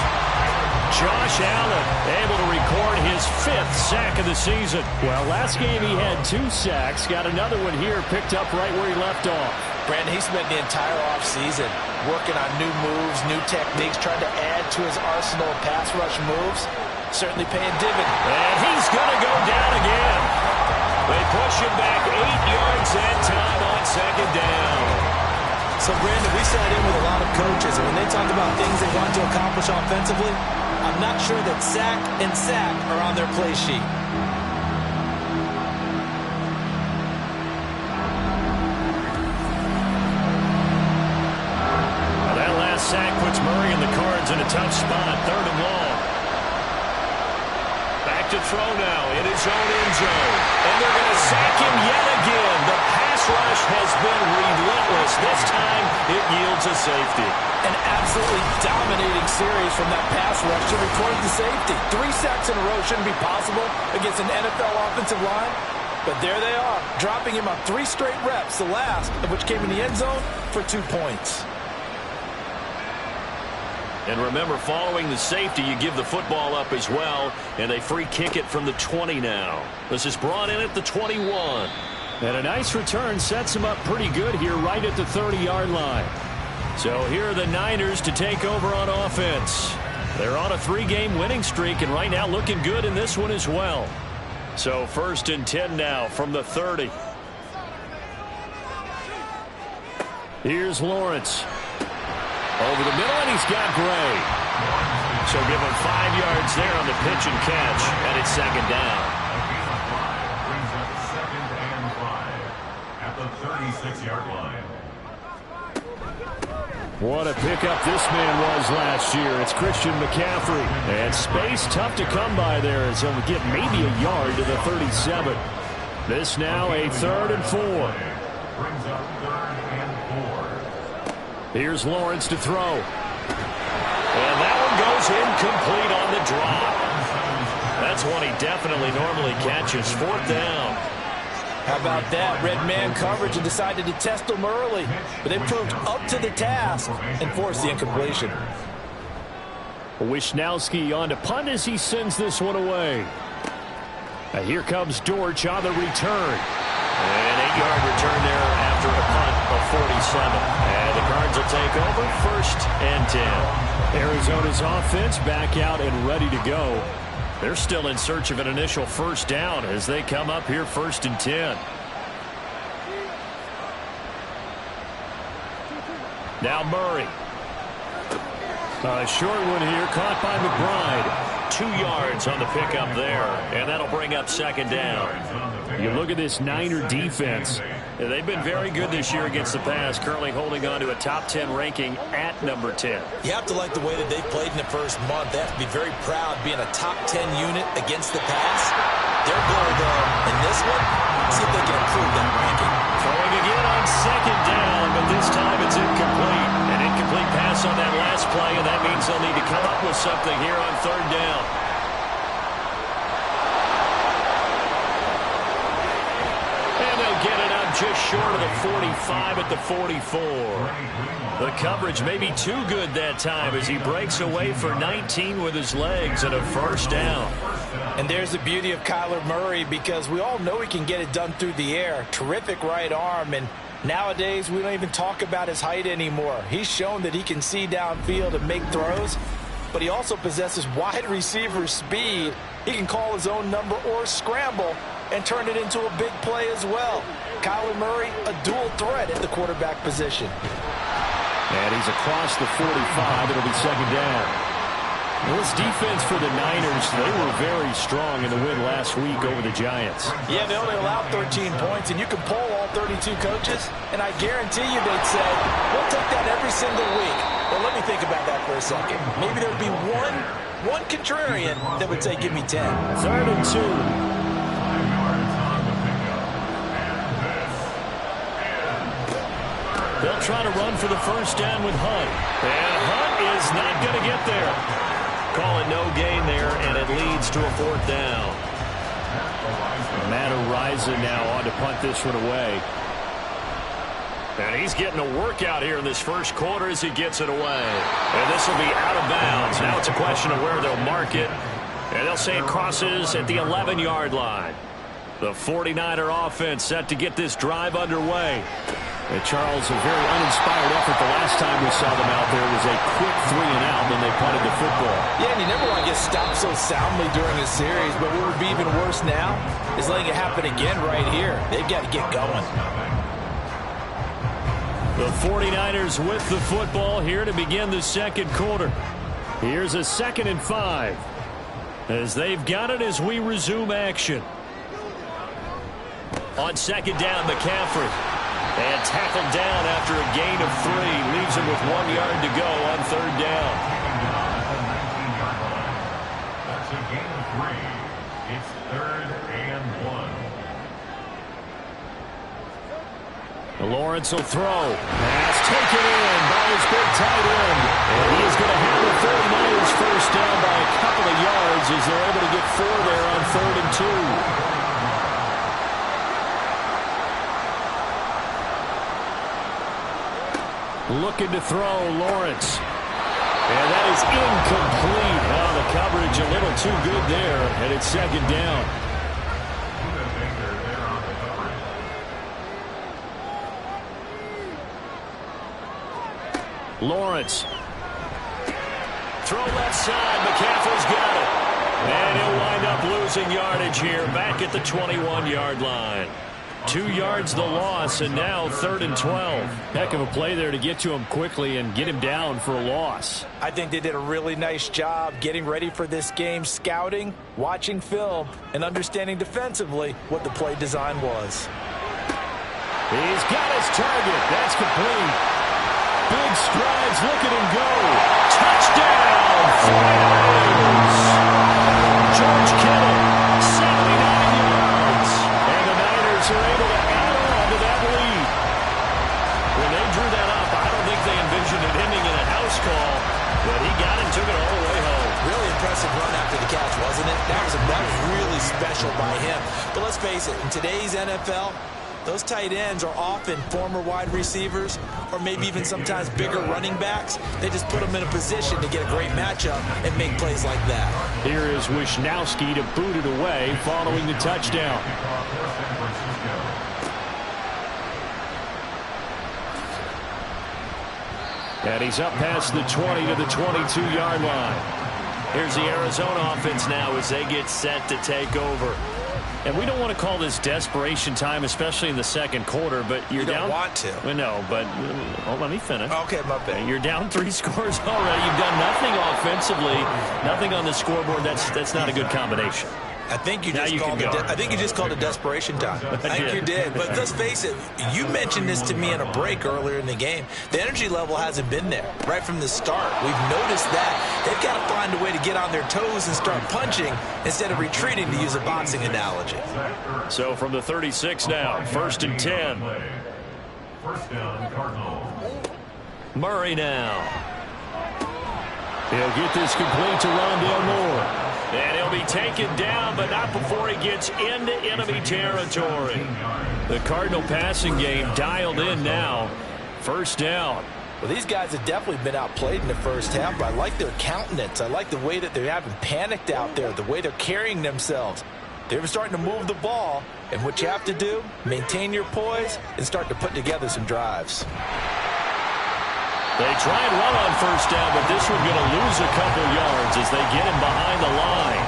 Josh Allen able to record his 5th sack of the season. Well, last game he had 2 sacks. Got another one here picked up right where he left off. Brandon, he spent the entire offseason working on new moves, new techniques, trying to add to his arsenal of pass rush moves. Certainly paying dividends. And he's going to go down again. They push him back 8 yards that time on 2nd down. So, Brandon, we sat in with a lot of coaches, and when they talk about things they want to accomplish offensively, I'm not sure that sack and sack are on their play sheet. That last sack puts Murray and the Cards in a tough spot, 3rd and long. Back to throw now in his own end zone. And they're going to sack him yet again. The pass rush has been relentless. This time it yields a safety. An absolutely dominating series from that pass rush to record the safety. 3 sacks in a row shouldn't be possible against an NFL offensive line. But there they are, dropping him on 3 straight reps, the last of which came in the end zone for 2 points. And remember, following the safety, you give the football up as well, and they free kick it from the 20 now. This is brought in at the 21. And a nice return sets him up pretty good here right at the 30-yard line. So here are the Niners to take over on offense. They're on a 3-game winning streak, and right now looking good in this one as well. So 1st and 10 now from the 30. Here's Lawrence. Over the middle, and he's got Gray. So give him 5 yards there on the pitch and catch, and it's 2nd down. Brings up 2nd and 5 at the 36-yard line. What a pickup this man was last year. It's Christian McCaffrey. And space tough to come by there as he'll get maybe a yard to the 37. This now a 3rd and 4. Brings up 3rd and 4. Here's Lawrence to throw. And that one goes incomplete on the drop. That's one he definitely normally catches. 4th down. How about that? Red man coverage and decided to test them early. But they proved up to the task and forced the incompletion. Wishnowski on to punt as he sends this one away. Now here comes Dortch on the return. An 8-yard return there after a punt of 47. And the Cards will take over 1st and 10. Arizona's offense back out and ready to go. They're still in search of an initial 1st down as they come up here 1st and 10. Now Murray. A short one here caught by McBride. 2 yards on the pickup there, and that'll bring up 2nd down. You look at this Niner defense. They've been very good this year against the pass, currently holding on to a top 10 ranking at number 10. You have to like the way that they've played in the first month. They have to be very proud being a top 10 unit against the pass. Their goal, though, in this one, see if they can improve that ranking. Throwing again on 2nd down, but this time it's incomplete. An incomplete pass on that last play, and that means they'll need to come up with something here on 3rd down. Get it up just short of the 45 at the 44. The coverage may be too good that time as he breaks away for 19 with his legs and a 1st down. And there's the beauty of Kyler Murray, because we all know he can get it done through the air. Terrific right arm, and nowadays we don't even talk about his height anymore. He's shown that he can see downfield and make throws, but he also possesses wide receiver speed. He can call his own number or scramble and turn it into a big play as well. Kyler Murray, a dual threat at the quarterback position. And he's across the 45. It'll be 2nd down. Well, this defense for the Niners, they were very strong in the win last week over the Giants. Yeah, they only allowed 13 points, and you can poll all 32 coaches, and I guarantee you they'd say, we'll take that every single week. Well, let me think about that for a second. Maybe there'd be one contrarian that would say, give me 10. 3rd and 2. They'll try to run for the 1st down with Hunt. And Hunt is not going to get there. Call it no gain there, and it leads to a 4th down. Matt Araiza now on to punt this one away. And he's getting a workout here in this 1st quarter as he gets it away. And this will be out of bounds. Now it's a question of where they'll mark it. And they'll say it crosses at the 11-yard line. The 49er offense set to get this drive underway. And Charles, a very uninspired effort. The last time we saw them out there was a quick 3-and-out, then they punted the football. Yeah, and you never want to get stopped so soundly during a series, but what would be even worse now is letting it happen again right here. They've got to get going. The 49ers with the football here to begin the second quarter. Here's a 2nd and 5. As they've got it as we resume action. On 2nd down, McCaffrey. And tackled down after a gain of 3. Leaves him with 1 yard to go on 3rd down. That's a gain of 3. It's 3rd and 1. Lawrence will throw. Pass taken in by his big tight end. And he is going to have the 49ers first down by a couple of yards as they're able to get 4 there on 3rd and 2. Looking to throw, Lawrence. And that is incomplete. Oh, the coverage a little too good there, and it's 2nd down. Lawrence. Throw left side. McCaffrey's got it. And he'll wind up losing yardage here back at the 21-yard line. 2 yards the loss, and now 3rd and 12. Heck of a play there to get to him quickly and get him down for a loss. I think they did a really nice job getting ready for this game, scouting, watching film, and understanding defensively what the play design was. He's got his target. That's complete. Big strides, look at him go. Touchdown, 49ers. George Kittle, 79 yards. And the Niners are able to add on to that lead. When they drew that up, I don't think they envisioned it ending in a house call, but he got it, took it all the way home. Really impressive run after the catch, wasn't it? That was really special by him. But let's face it, in today's NFL, those tight ends are often former wide receivers or maybe even sometimes bigger running backs. They just put them in a position to get a great matchup and make plays like that. Here is Wisnowski to boot it away following the touchdown. And he's up past the 20 to the 22-yard line. Here's the Arizona offense now as they get set to take over. And we don't want to call this desperation time, especially in the second quarter, but you're down. You don't want to. Well, no, but let me finish. Okay, my bad. You're down 3 scores already. You've done nothing offensively, nothing on the scoreboard. That's not a good combination. I think you just called it desperation time. I think you did. But let's face it, you mentioned this to me in a break earlier in the game. The energy level hasn't been there right from the start. We've noticed that. They've got to find a way to get on their toes and start punching instead of retreating, to use a boxing analogy. So from the 36 now, 1st and 10. First down, Cardinals. Murray now. He'll get this complete to Rondale Moore. And he'll be taken down, but not before he gets into enemy territory. The Cardinal passing game dialed in now. 1st down. Well, these guys have definitely been outplayed in the first half, but I like their countenance. I like the way that they haven't panicked out there, the way they're carrying themselves. They're starting to move the ball, and what you have to do, maintain your poise and start to put together some drives. They try and run on 1st down, but this one's going to lose a couple yards as they get him behind the line.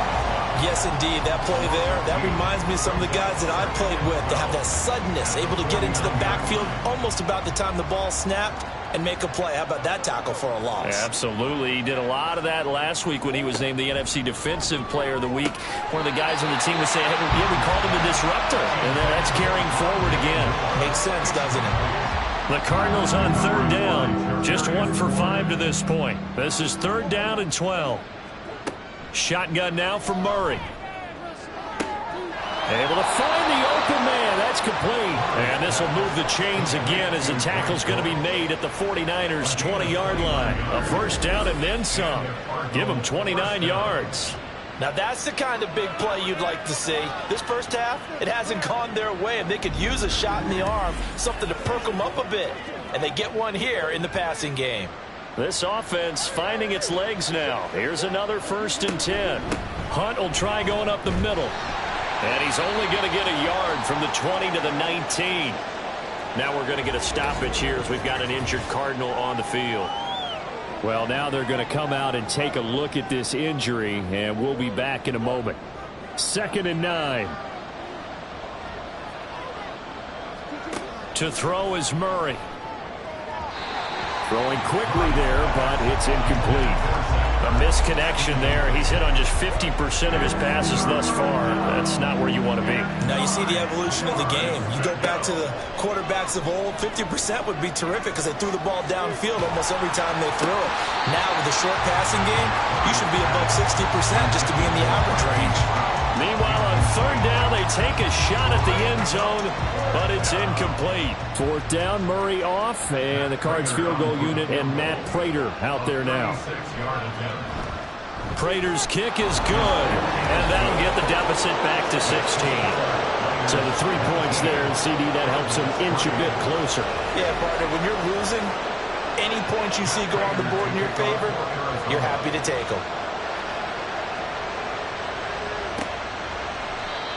Yes, indeed. That play there, that reminds me of some of the guys that I've played with that have that suddenness, able to get into the backfield almost about the time the ball snapped and make a play. How about that tackle for a loss? Yeah, absolutely. He did a lot of that last week when he was named the NFC Defensive Player of the Week. One of the guys on the team would say, hey, we called him the disruptor. And then that's carrying forward again. Makes sense, doesn't it? The Cardinals on 3rd down. Just 1 for 5 to this point. This is 3rd down and 12. Shotgun now for Murray. Able to find the open man. That's complete. And this will move the chains again as the tackle's going to be made at the 49ers' 20-yard line. A 1st down and then some. Give them 29 yards. Now that's the kind of big play you'd like to see. This first half, it hasn't gone their way, and they could use a shot in the arm, something to perk them up a bit. And they get one here in the passing game. This offense finding its legs now. Here's another 1st and 10. Hunt will try going up the middle. And he's only going to get a yard from the 20 to the 19. Now we're going to get a stoppage here as we've got an injured Cardinal on the field. Well, now they're going to come out and take a look at this injury, and we'll be back in a moment. 2nd and 9. To throw is Murray. Throwing quickly there, but it's incomplete. A misconnection there. He's hit on just 50% of his passes thus far. That's not where you want to be. Now you see the evolution of the game. You go back to the quarterbacks of old, 50% would be terrific because they threw the ball downfield almost every time they threw it. Now with the short passing game, you should be above 60% just to be in the average range. Meanwhile, on third down, they take a shot at the end zone, but it's incomplete. Fourth down, Murray off, and the Cards field goal unit and Matt Prater out there now. Prater's kick is good, and that'll get the deficit back to 16. So the 3 points there, and CD, that helps him inch a bit closer. Yeah, partner, when you're losing, any points you see go on the board in your favor, you're happy to take them.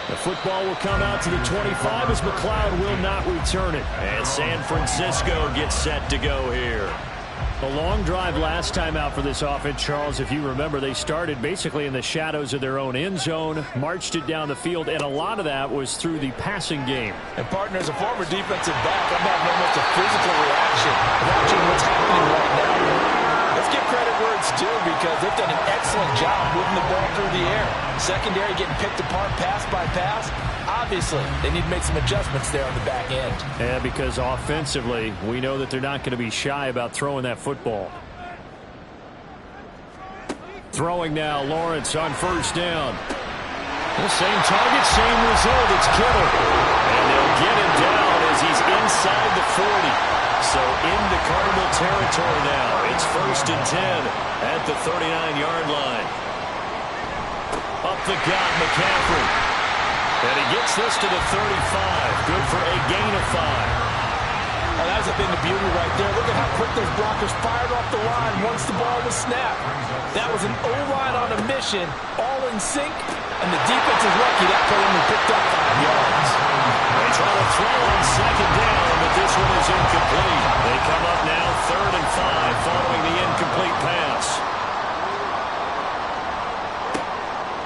The football will come out to the 25 as McLeod will not return it. And San Francisco gets set to go here. A long drive last time out for this offense, Charles. If you remember, they started basically in the shadows of their own end zone, marched it down the field, and a lot of that was through the passing game. And, partner, as a former defensive back, I'm having almost a physical reaction watching what's happening right now. Let's give credit where it's due because they've done an excellent job moving the ball through the air. Secondary getting picked apart pass by pass. Obviously, they need to make some adjustments there on the back end. Yeah, because offensively, we know that they're not going to be shy about throwing that football. Throwing now, Lawrence on first down. The same target, same result. It's Kittle. And they'll get him down as he's inside the 40. So into Cardinal territory now. It's 1st and 10 at the 39-yard line. Up the gut, McCaffrey. And he gets this to the 35. Good for a gain of 5. Now, that's a thing of beauty right there. Look at how quick those blockers fired off the line once the ball was snapped. That was an O-line on a mission, all in sync, and the defense is lucky that play only picked up 5 yards. They try to throw on second down, but this one is incomplete. They come up now 3rd and 5 following the incomplete pass.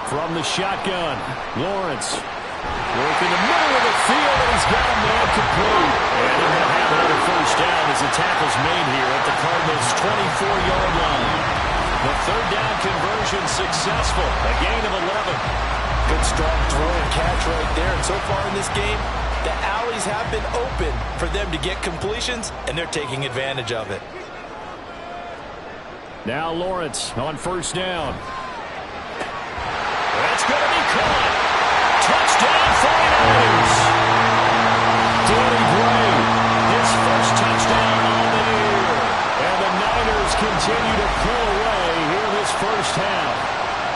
From the shotgun, Lawrence. Work in the middle of the field, and he's got a man complete. And they're going to have another first down as the tackle's made here at the Cardinals' 24-yard line. The third down conversion successful, a gain of 11. Good strong throw and catch right there. And so far in this game, the alleys have been open for them to get completions, and they're taking advantage of it. Now Lawrence on first down. That's going to be caught. Touchdown 49ers. Danny Gray, His first touchdown on the year. and the Niners continue to pull away here this first half.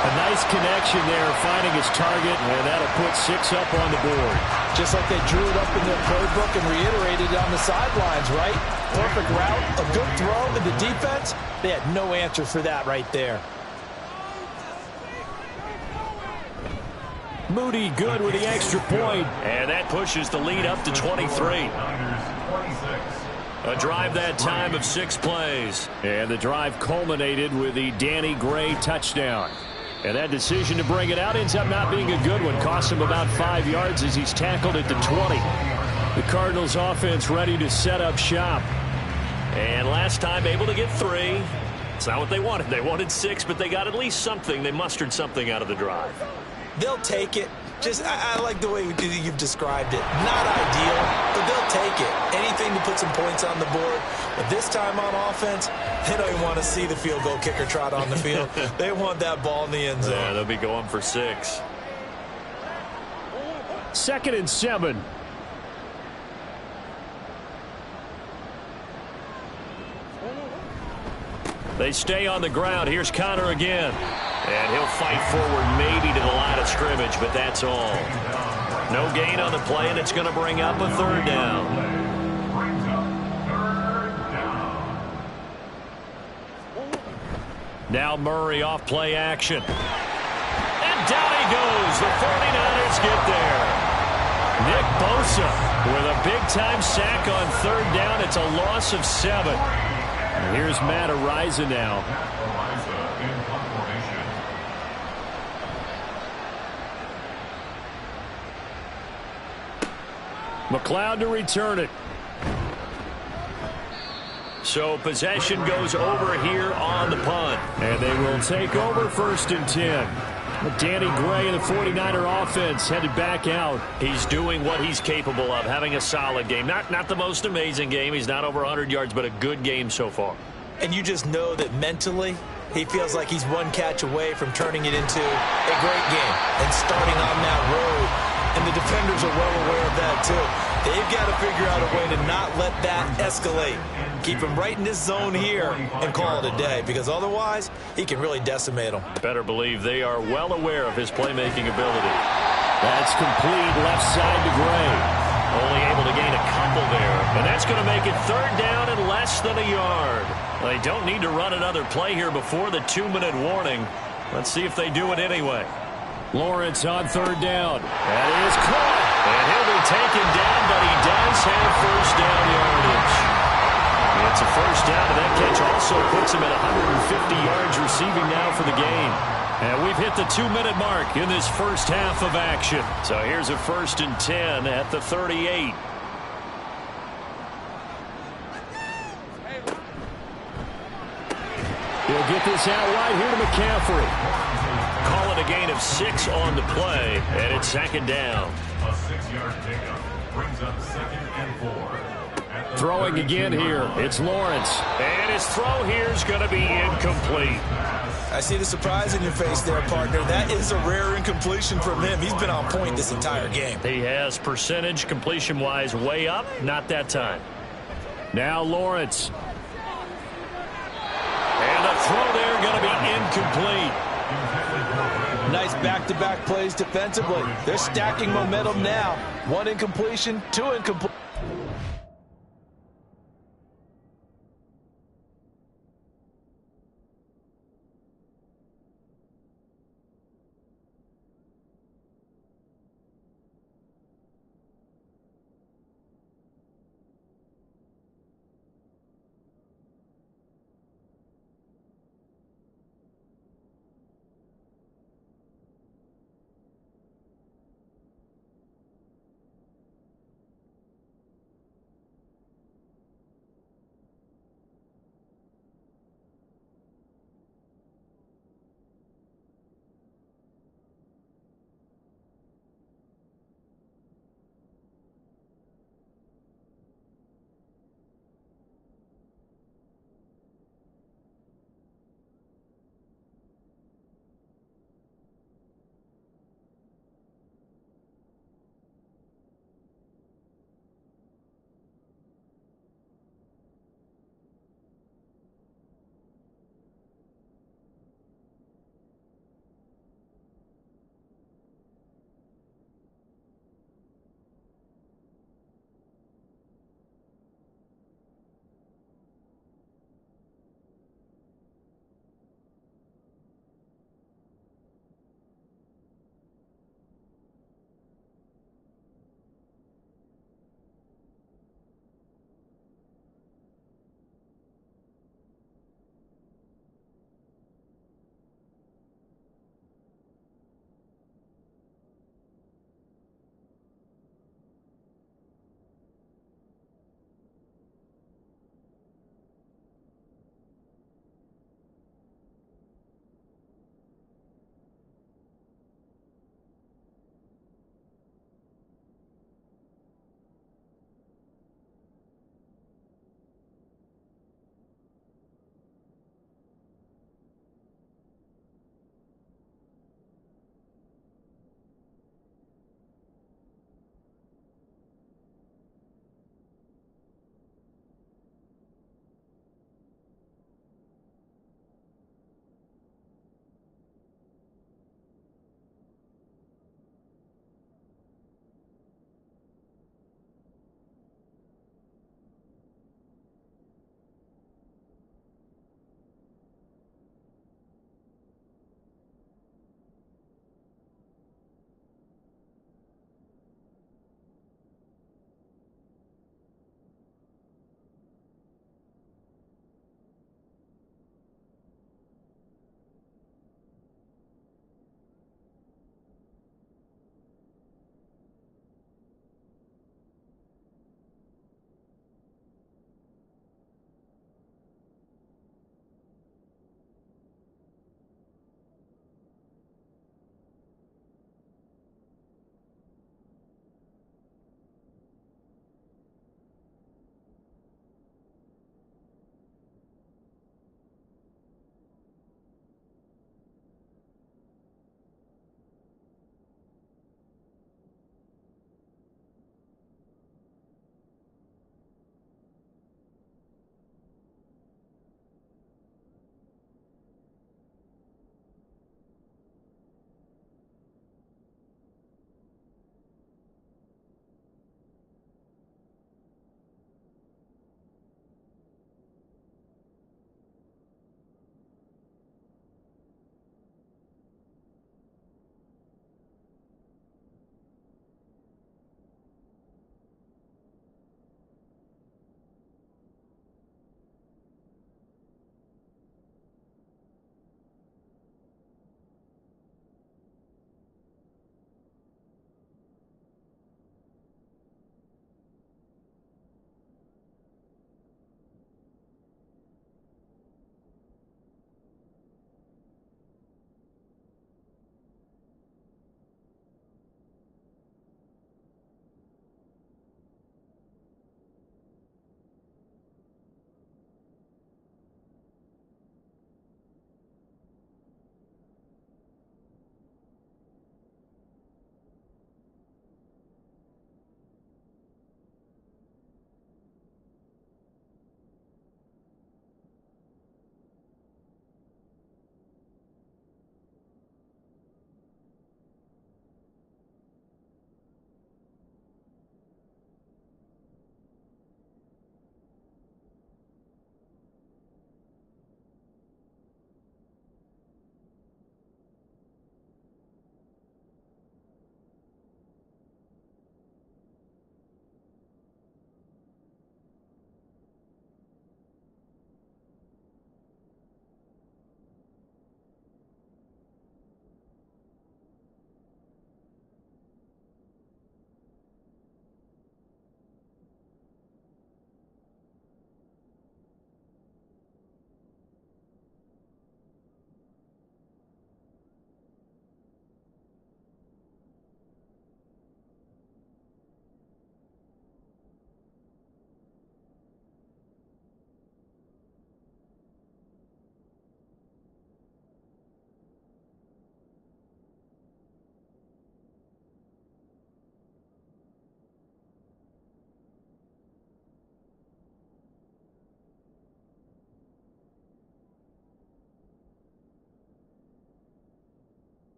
A nice connection there, finding his target, and that'll put 6 up on the board. Just like they drew it up in their playbook and reiterated it on the sidelines, right? Perfect route, a good throw to the defense. They had no answer for that right there. Moody good with the extra point. And that pushes the lead up to 23. A drive that time of 6 plays. And the drive culminated with the Danny Gray touchdown. And that decision to bring it out ends up not being a good one. Cost him about 5 yards as he's tackled at the 20. The Cardinals offense ready to set up shop. And last time able to get 3. It's not what they wanted. They wanted 6, but they got at least something. They mustered something out of the drive. They'll take it. I like the way you've described it. Not ideal, but they'll take it. Anything to put some points on the board. But this time on offense, they don't even want to see the field goal kicker trot on the field. They want that ball in the end zone. Yeah, they'll be going for 6. 2nd and 7. They stay on the ground. Here's Connor again. And he'll fight forward maybe to the line of scrimmage, but that's all. No gain on the play, and it's going to bring up a 3rd down. Now Murray off play action. And down he goes. The 49ers get there. Nick Bosa with a big-time sack on 3rd down. It's a loss of 7. And here's Matt Araiza now. McLeod to return it. So possession goes over here on the punt. And they will take over 1st and 10. Danny Gray and the 49er offense headed back out. He's doing what he's capable of, having a solid game. Not the most amazing game. He's not over 100 yards, but a good game so far. And you just know that mentally, he feels like he's one catch away from turning it into a great game and starting on that road. And the defenders are well aware of that, too. They've got to figure out a way to not let that escalate. Keep him right in this zone here and call it a day, because otherwise, he can really decimate them. Better believe they are well aware of his playmaking ability. That's complete left side to Gray. Only able to gain a couple there. And that's going to make it 3rd down and less than a yard. They don't need to run another play here before the 2-minute warning. Let's see if they do it anyway. Lawrence on 3rd down. That is caught. And he'll be taken down, but he does have 1st down yardage. It's a 1st down, and that catch also puts him at 150 yards receiving now for the game. And we've hit the 2-minute mark in this first half of action. So here's a 1st and 10 at the 38. He'll get this out wide here to McCaffrey. Call it a gain of 6 on the play, and it's 2nd down. A 6-yard pickup brings up 2nd and 4. Throwing again here. It's Lawrence. And his throw here is going to be incomplete. I see the surprise in your face there, partner. That is a rare incompletion from him. He's been on point this entire game. He has percentage completion-wise way up. Not that time. Now Lawrence. And the throw there going to be incomplete. Nice back-to-back plays defensively. They're stacking momentum now. 1 incompletion, 2 incomplete.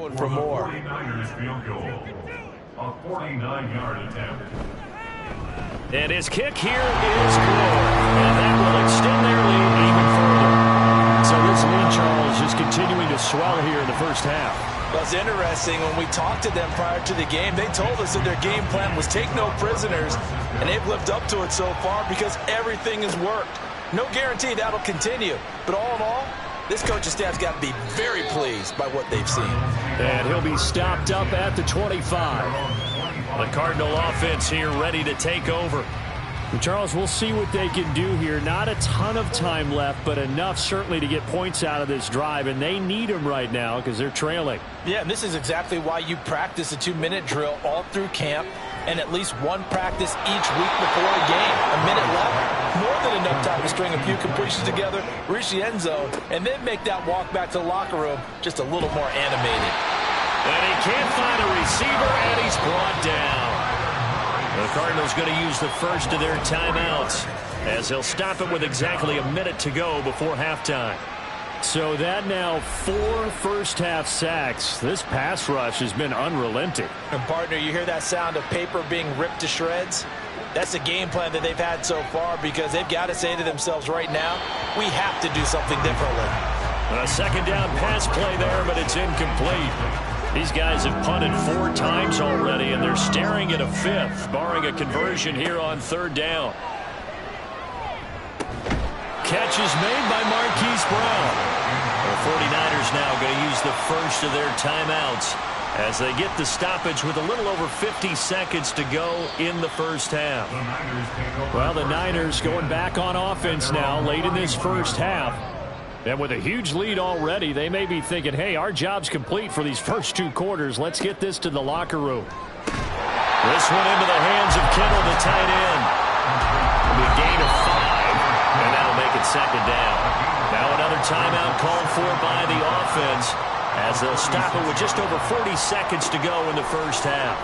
going for more. 49ers field goal. A 49-yard attempt. And his kick here is good. And that will extend their lead even further. So this lead, Charles, is continuing to swell here in the first half. Well, it's interesting. When we talked to them prior to the game, they told us that their game plan was take no prisoners, and they've lived up to it so far because everything has worked. No guarantee that'll continue. But all in all, this coaching staff's got to be very pleased by what they've seen. And he'll be stopped up at the 25. The Cardinal offense here ready to take over. And Charles, we'll see what they can do here. Not a ton of time left, but enough certainly to get points out of this drive, and they need them right now because they're trailing. Yeah, and this is exactly why you practice a 2-minute drill all through camp and at least one practice each week before a game. A minute left, more than enough time to string a few completions together, reach the end zone, and then make that walk back to the locker room just a little more animated. And he can't find a receiver, and he's brought down. The Cardinals going to use the first of their timeouts as they'll stop it with exactly a minute to go before halftime. So that now 4 first-half sacks. This pass rush has been unrelenting. And, partner, you hear that sound of paper being ripped to shreds? That's the game plan that they've had so far because they've got to say to themselves right now, we have to do something differently. A second down pass play there, but it's incomplete. These guys have punted 4 times already, and they're staring at a 5th, barring a conversion here on 3rd down. Catch is made by Marquise Brown. The 49ers now going to use the first of their timeouts as they get the stoppage with a little over 50 seconds to go in the first half. Well, the Niners going back on offense now late in this first half. And with a huge lead already, they may be thinking, hey, our job's complete for these first 2 quarters. Let's get this to the locker room. This one into the hands of Kittle, the tight end. It'll be a gain of 5, and that'll make it second down. Now another timeout called for by the offense as they'll stop it with just over 40 seconds to go in the first half.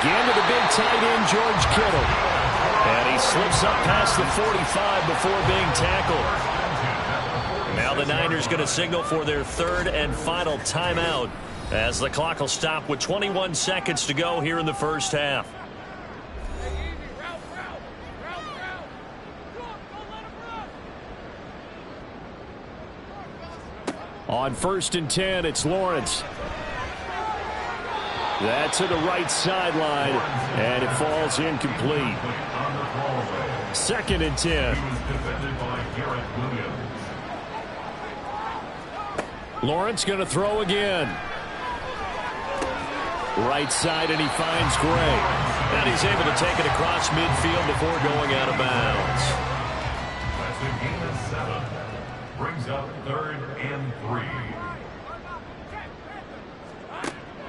Again to the big tight end, George Kittle. And he slips up past the 45 before being tackled. Now the Niners going to signal for their 3rd and final timeout as the clock will stop with 21 seconds to go here in the first half. On 1st and 10, it's Lawrence. That's to the right sideline, and it falls incomplete. 2nd and 10. Lawrence going to throw again. Right side, and he finds Gray. And he's able to take it across midfield before going out of bounds. That's a gain of 7. Brings up 3rd and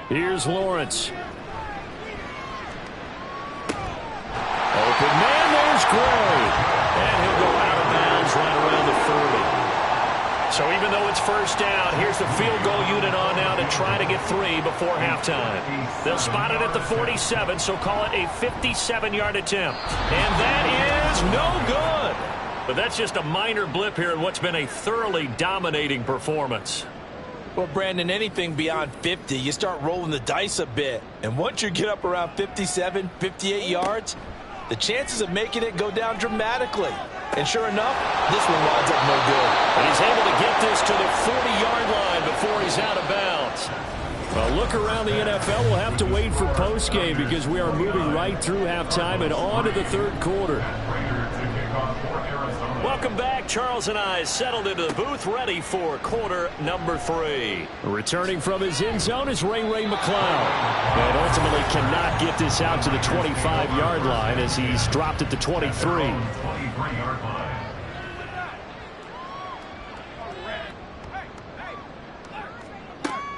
3. Here's Lawrence. Open man, there's Gray. And he'll go out of bounds right around the 30. So even though it's first down, here's the field goal unit on now to try to get 3 before halftime. They'll spot it at the 47, so call it a 57-yard attempt. And that is no good. But that's just a minor blip here in what's been a thoroughly dominating performance. Well, Brandon, anything beyond 50, you start rolling the dice a bit. And once you get up around 57, 58 yards, the chances of making it go down dramatically. And sure enough, this one winds up no good. And he's able to get this to the 40-yard line before he's out of bounds. Well, look around the NFL. We'll have to wait for postgame because we are moving right through halftime and on to the 3rd quarter. Welcome back. Charles and I settled into the booth ready for quarter number 3. Returning from his end zone is Ray McCloud. And ultimately cannot get this out to the 25-yard line as he's dropped at the 23.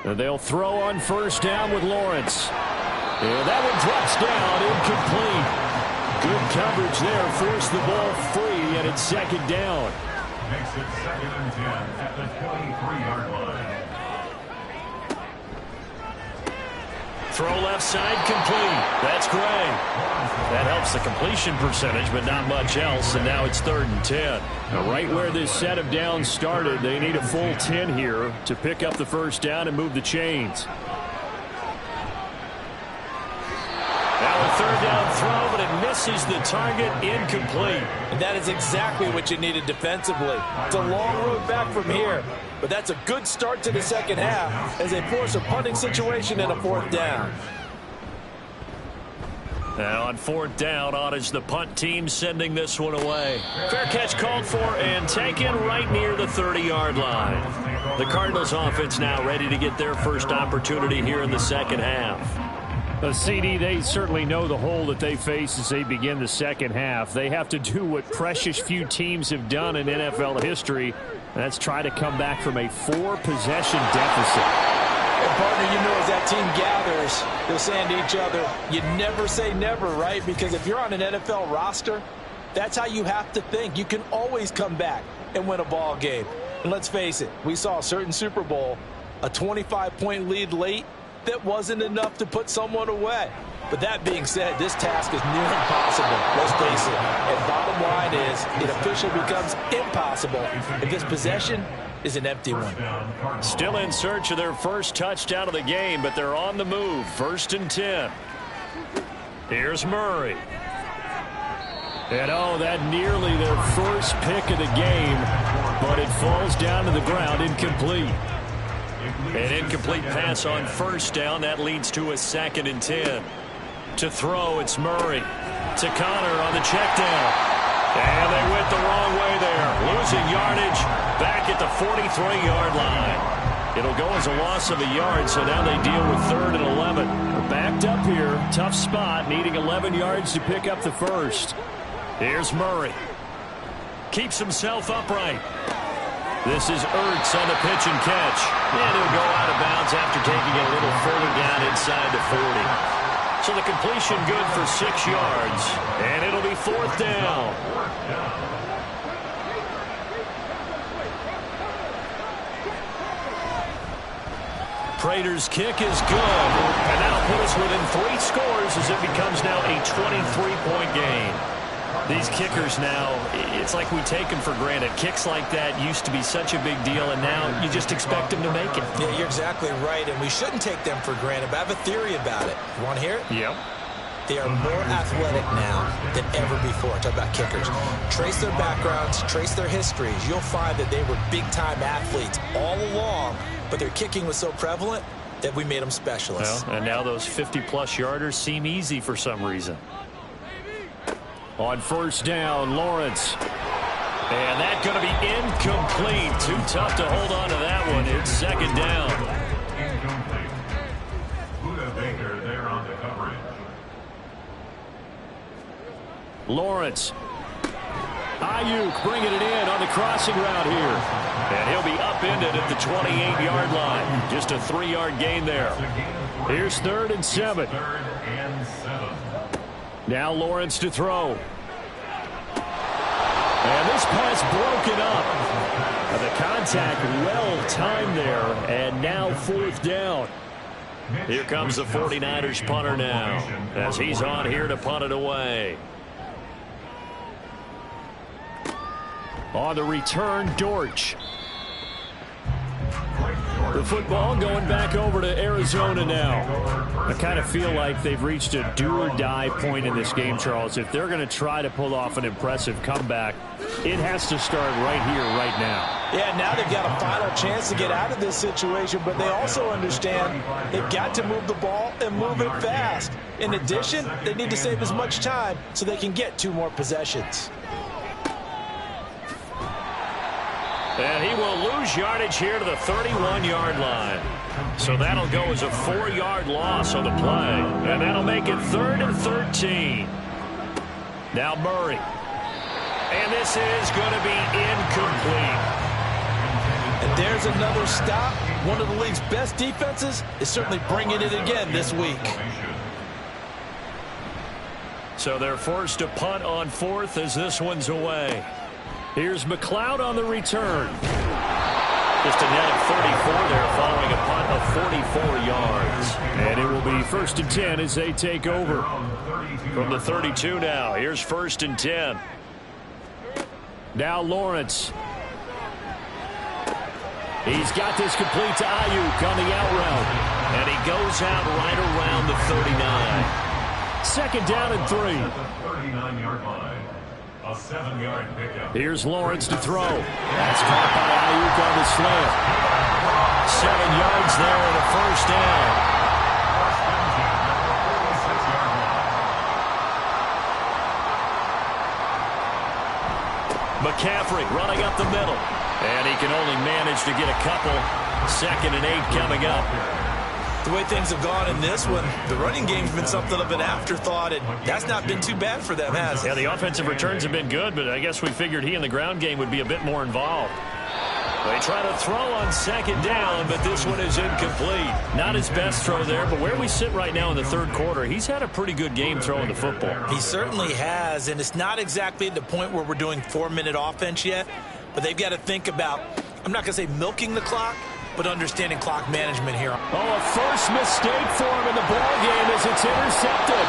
And they'll throw on 1st down with Lawrence. And that one drops down, incomplete. Good coverage there, forced the ball free, and it's 2nd down. Makes it 2nd and 10 at the 23-yard line. throw left side complete. That's Gray. That helps the completion percentage, but not much else, and now it's 3rd and 10. Now, right where this set of downs started, they need a full 10 here to pick up the first down and move the chains. Now a 3rd down throw, but it misses the target, incomplete. And that is exactly what you needed defensively. It's a long road back from here, but that's a good start to the second half as they force a punting situation and a 4th down. Now on 4th down, on is the punt team sending this one away. Fair catch called for and taken right near the 30-yard line. The Cardinals offense now ready to get their first opportunity here in the second half. CD, they certainly know the hole that they face as they begin the second half. They have to do what precious few teams have done in NFL history, and that's try to come back from a 4-possession deficit. And partner, you know, as that team gathers, they're saying to each other, you never say never, right? Because if you're on an NFL roster, that's how you have to think. You can always come back and win a ball game. And let's face it, we saw a certain Super Bowl, a 25-point lead late, that wasn't enough to put someone away. But that being said, this task is near impossible, let's face it. And bottom line is, it officially becomes impossible if this possession is an empty one. Still in search of their first touchdown of the game, but they're on the move. 1st and 10. Here's Murray. And that nearly their first pick of the game, but it falls down to the ground incomplete. An incomplete pass on 1st down. That leads to a 2nd and 10. To throw, it's Murray. To Connor on the check down. And they went the wrong way there. Losing yardage back at the 43-yard line. It'll go as a loss of a yard, so now they deal with 3rd and 11. They're backed up here. Tough spot, needing 11 yards to pick up the first. Here's Murray. Keeps himself upright. This is Ertz on the pitch and catch. And he'll go out of bounds after taking it a little further down inside the 40. So the completion good for 6 yards. And it'll be 4th down. Prater's kick is good. And that'll put us within 3 scores as it becomes now a 23-point game. These kickers now, it's like we take them for granted. Kicks like that used to be such a big deal, and now you just expect them to make it. Yeah, you're exactly right, and we shouldn't take them for granted, but I have a theory about it. You want to hear it? Yep. They are more athletic now than ever before. Talk about kickers. Trace their backgrounds, trace their histories. You'll find that they were big-time athletes all along, but their kicking was so prevalent that we made them specialists. Well, and now those 50-plus yarders seem easy for some reason. On 1st down, Lawrence. And that's going to be incomplete. Too tough to hold on to that one. It's 2nd down. Incomplete. Buda Baker there on the coverage. Lawrence. Ayuk bringing it in on the crossing route here. And he'll be upended at the 28-yard line. Just a 3-yard gain there. Here's 3rd and 7. 3rd and 7. Now Lawrence to throw. And this pass broken up. The contact well timed there. And now 4th down. Here comes the 49ers punter now, as he's on here to punt it away. On the return, Dortch. The football going back over to Arizona now. I kind of feel like they've reached a do-or-die point in this game, Charles. If they're going to try to pull off an impressive comeback, it has to start right here, right now. Yeah, now they've got a final chance to get out of this situation, but they also understand they've got to move the ball and move it fast. In addition, they need to save as much time so they can get 2 more possessions. And he will lose yardage here to the 31-yard line. So that'll go as a 4-yard loss on the play. And that'll make it 3rd and 13. Now Murray. And this is going to be incomplete. And there's another stop. One of the league's best defenses is certainly bringing it again this week. So they're forced to punt on 4th as this one's away. Here's McLeod on the return. Just a net of 34 there following a punt of 44 yards. And it will be be 1st and 10 as they take over. From the 32 now, here's 1st and 10. Now Lawrence. He's got this complete to Ayuk on the out route. And he goes out right around the 39. 2nd down and 3. 39-yard line. A 7-yard pickup. Here's Lawrence to throw. That's caught by Ayuk on the slant. 7 yards there and a 1st down. McCaffrey running up the middle. And he can only manage to get a couple. 2nd and 8 coming up. The way things have gone in this one, the running game's been something of an afterthought, and that's not been too bad for them, has it? Yeah, the offensive returns have been good, but I guess we figured he in the ground game would be a bit more involved. They try to throw on 2nd down, but this one is incomplete. Not his best throw there, but where we sit right now in the 3rd quarter, he's had a pretty good game throwing the football. He certainly has, and it's not exactly at the point where we're doing 4-minute offense yet, but they've got to think about, I'm not going to say milking the clock, but understanding clock management here. Oh, a first mistake for him in the ballgame as it's intercepted.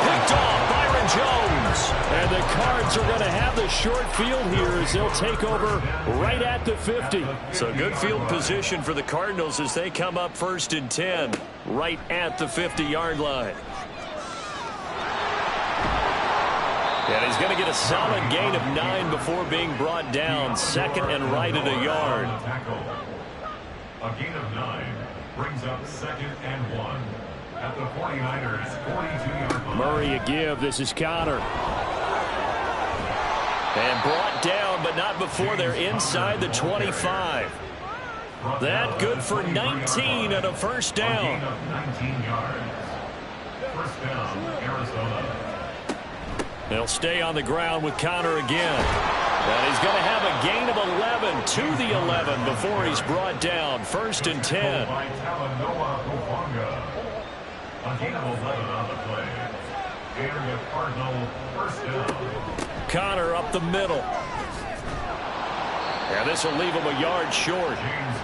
Picked off Byron Jones. And the Cards are going to have the short field here as they'll take over right at the 50. So good field position for the Cardinals as they come up 1st and 10 right at the 50-yard line. And he's going to get a solid gain of 9 before being brought down. 2nd and right at a yard. A gain of 9 brings up 2nd and 1 at the 49ers 42-yard line. Murray a give. This is Connor. And brought down, but not before they're inside the 25. That good for 19 and a 1st down. A gain of 19 yards. 1st down, Arizona. They'll stay on the ground with Connor again. And he's going to have a gain of 11 to the 11 before he's brought down. 1st and 10. By Talanoa Hufanga. A gain of 11 on the play. And the Cardinal 1st down. Connor up the middle. And this will leave him a yard short.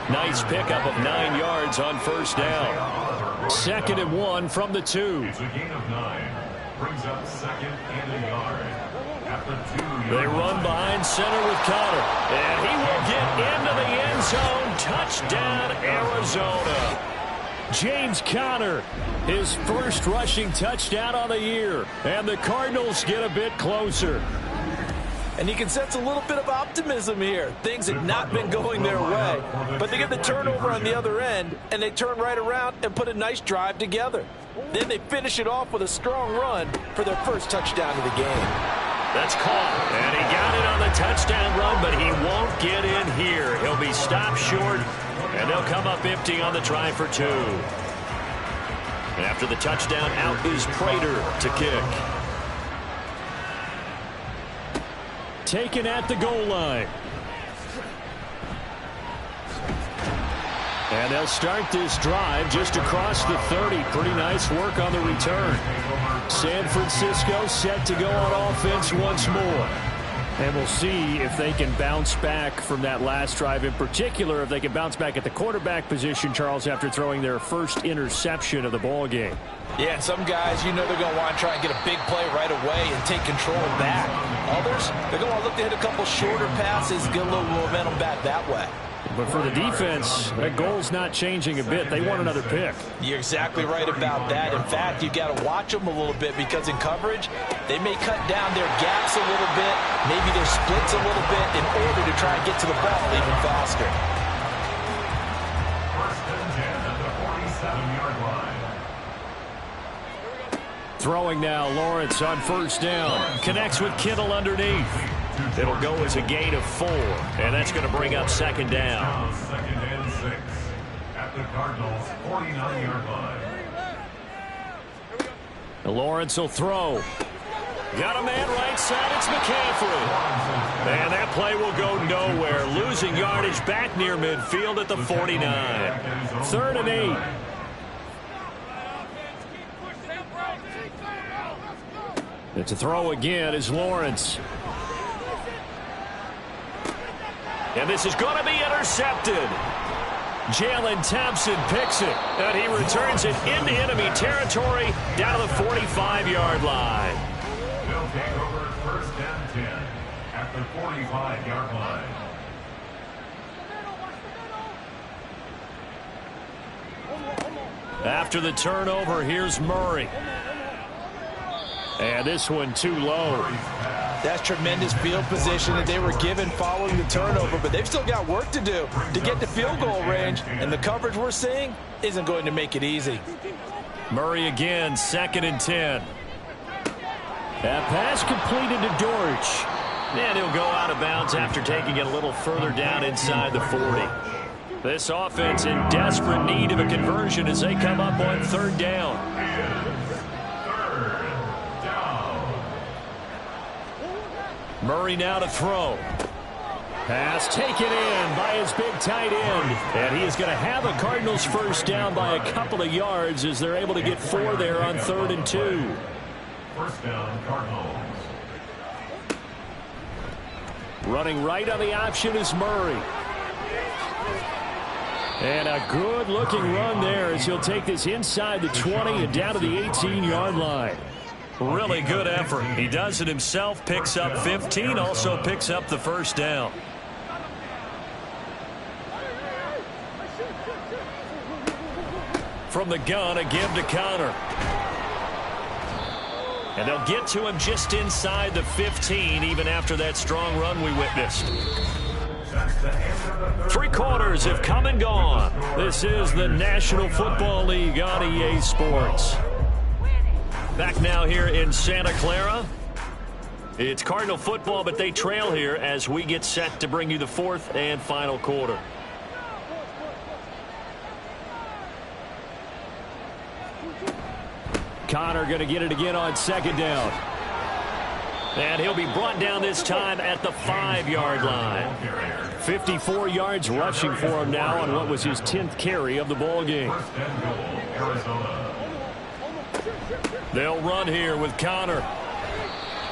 Nice pickup of 9 yards on 1st down. 2nd and 1 from the 2. It's a gain of 9. Brings up 2nd and a yard. After 2 They run behind center with Connor. And he will get into the end zone. Touchdown, Arizona. James Conner, his first rushing touchdown on the year. And the Cardinals get a bit closer. And you can sense a little bit of optimism here. Things have not been going their way, but they get the turnover on the other end, and they turn right around and put a nice drive together. Then they finish it off with a strong run for their first touchdown of the game. That's caught, and he got it on the touchdown run, but he won't get in here. He'll be stopped short, and they'll come up empty on the try for 2. After the touchdown, out is Prater to kick. Taken at the goal line. And they'll start this drive just across the 30. Pretty nice work on the return. San Francisco set to go on offense once more. And we'll see if they can bounce back from that last drive. In particular, if they can bounce back at the quarterback position, Charles, after throwing their first interception of the ball game. Yeah, and some guys, you know they're going to want to try and get a big play right away and take control back. Others, they're going to look to hit a couple shorter passes, get a little momentum back that way. But for the defense, that goal's not changing a bit. They want another pick. You're exactly right about that. In fact, you've got to watch them a little bit because in coverage, they may cut down their gaps a little bit, maybe their splits a little bit in order to try and get to the ball even faster. 1st and 10 at the 47-yard line. Throwing now, Lawrence on 1st down. Connects with Kittle underneath. It'll go as a gain of 4, and that's going to bring up 2nd down. 2nd and 6 at the Cardinals 49-yard line. Lawrence will throw. Got a man right side, it's McCaffrey. And that play will go nowhere. Losing yardage back near midfield at the 49. 3rd and 8. It's a throw again is Lawrence. And this is going to be intercepted. Jalen Thompson picks it, and he returns it into enemy territory down to the 45-yard line. They'll take over first and 10 at the 45-yard line. After the turnover, here's Murray. And this one too low. That's tremendous field position that they were given following the turnover, but they've still got work to do to get to field goal range, and the coverage we're seeing isn't going to make it easy. Murray again, 2nd and 10. That pass completed to Dortch. And he'll go out of bounds after taking it a little further down inside the 40. This offense in desperate need of a conversion as they come up on 3rd down. Murray now to throw. Pass taken in by his big tight end. And he is going to have a Cardinals first down by a couple of yards as they're able to get 4 there on 3rd and 2. First down, Cardinals. Running right on the option is Murray. And a good-looking run there as he'll take this inside the 20 and down to the 18-yard line. Really good effort. He does it himself, picks up 15, also picks up the first down. From the gun, a give to Connor. And they'll get to him just inside the 15, even after that strong run we witnessed. 3 quarters have come and gone. This is the National Football League on EA Sports. Back now here in Santa Clara. It's Cardinal football, but they trail here as we get set to bring you the 4th and final quarter. Connor going to get it again on 2nd down. And he'll be brought down this time at the 5-yard line. 54 yards rushing for him now on what was his 10th carry of the ball game. They'll run here with Connor.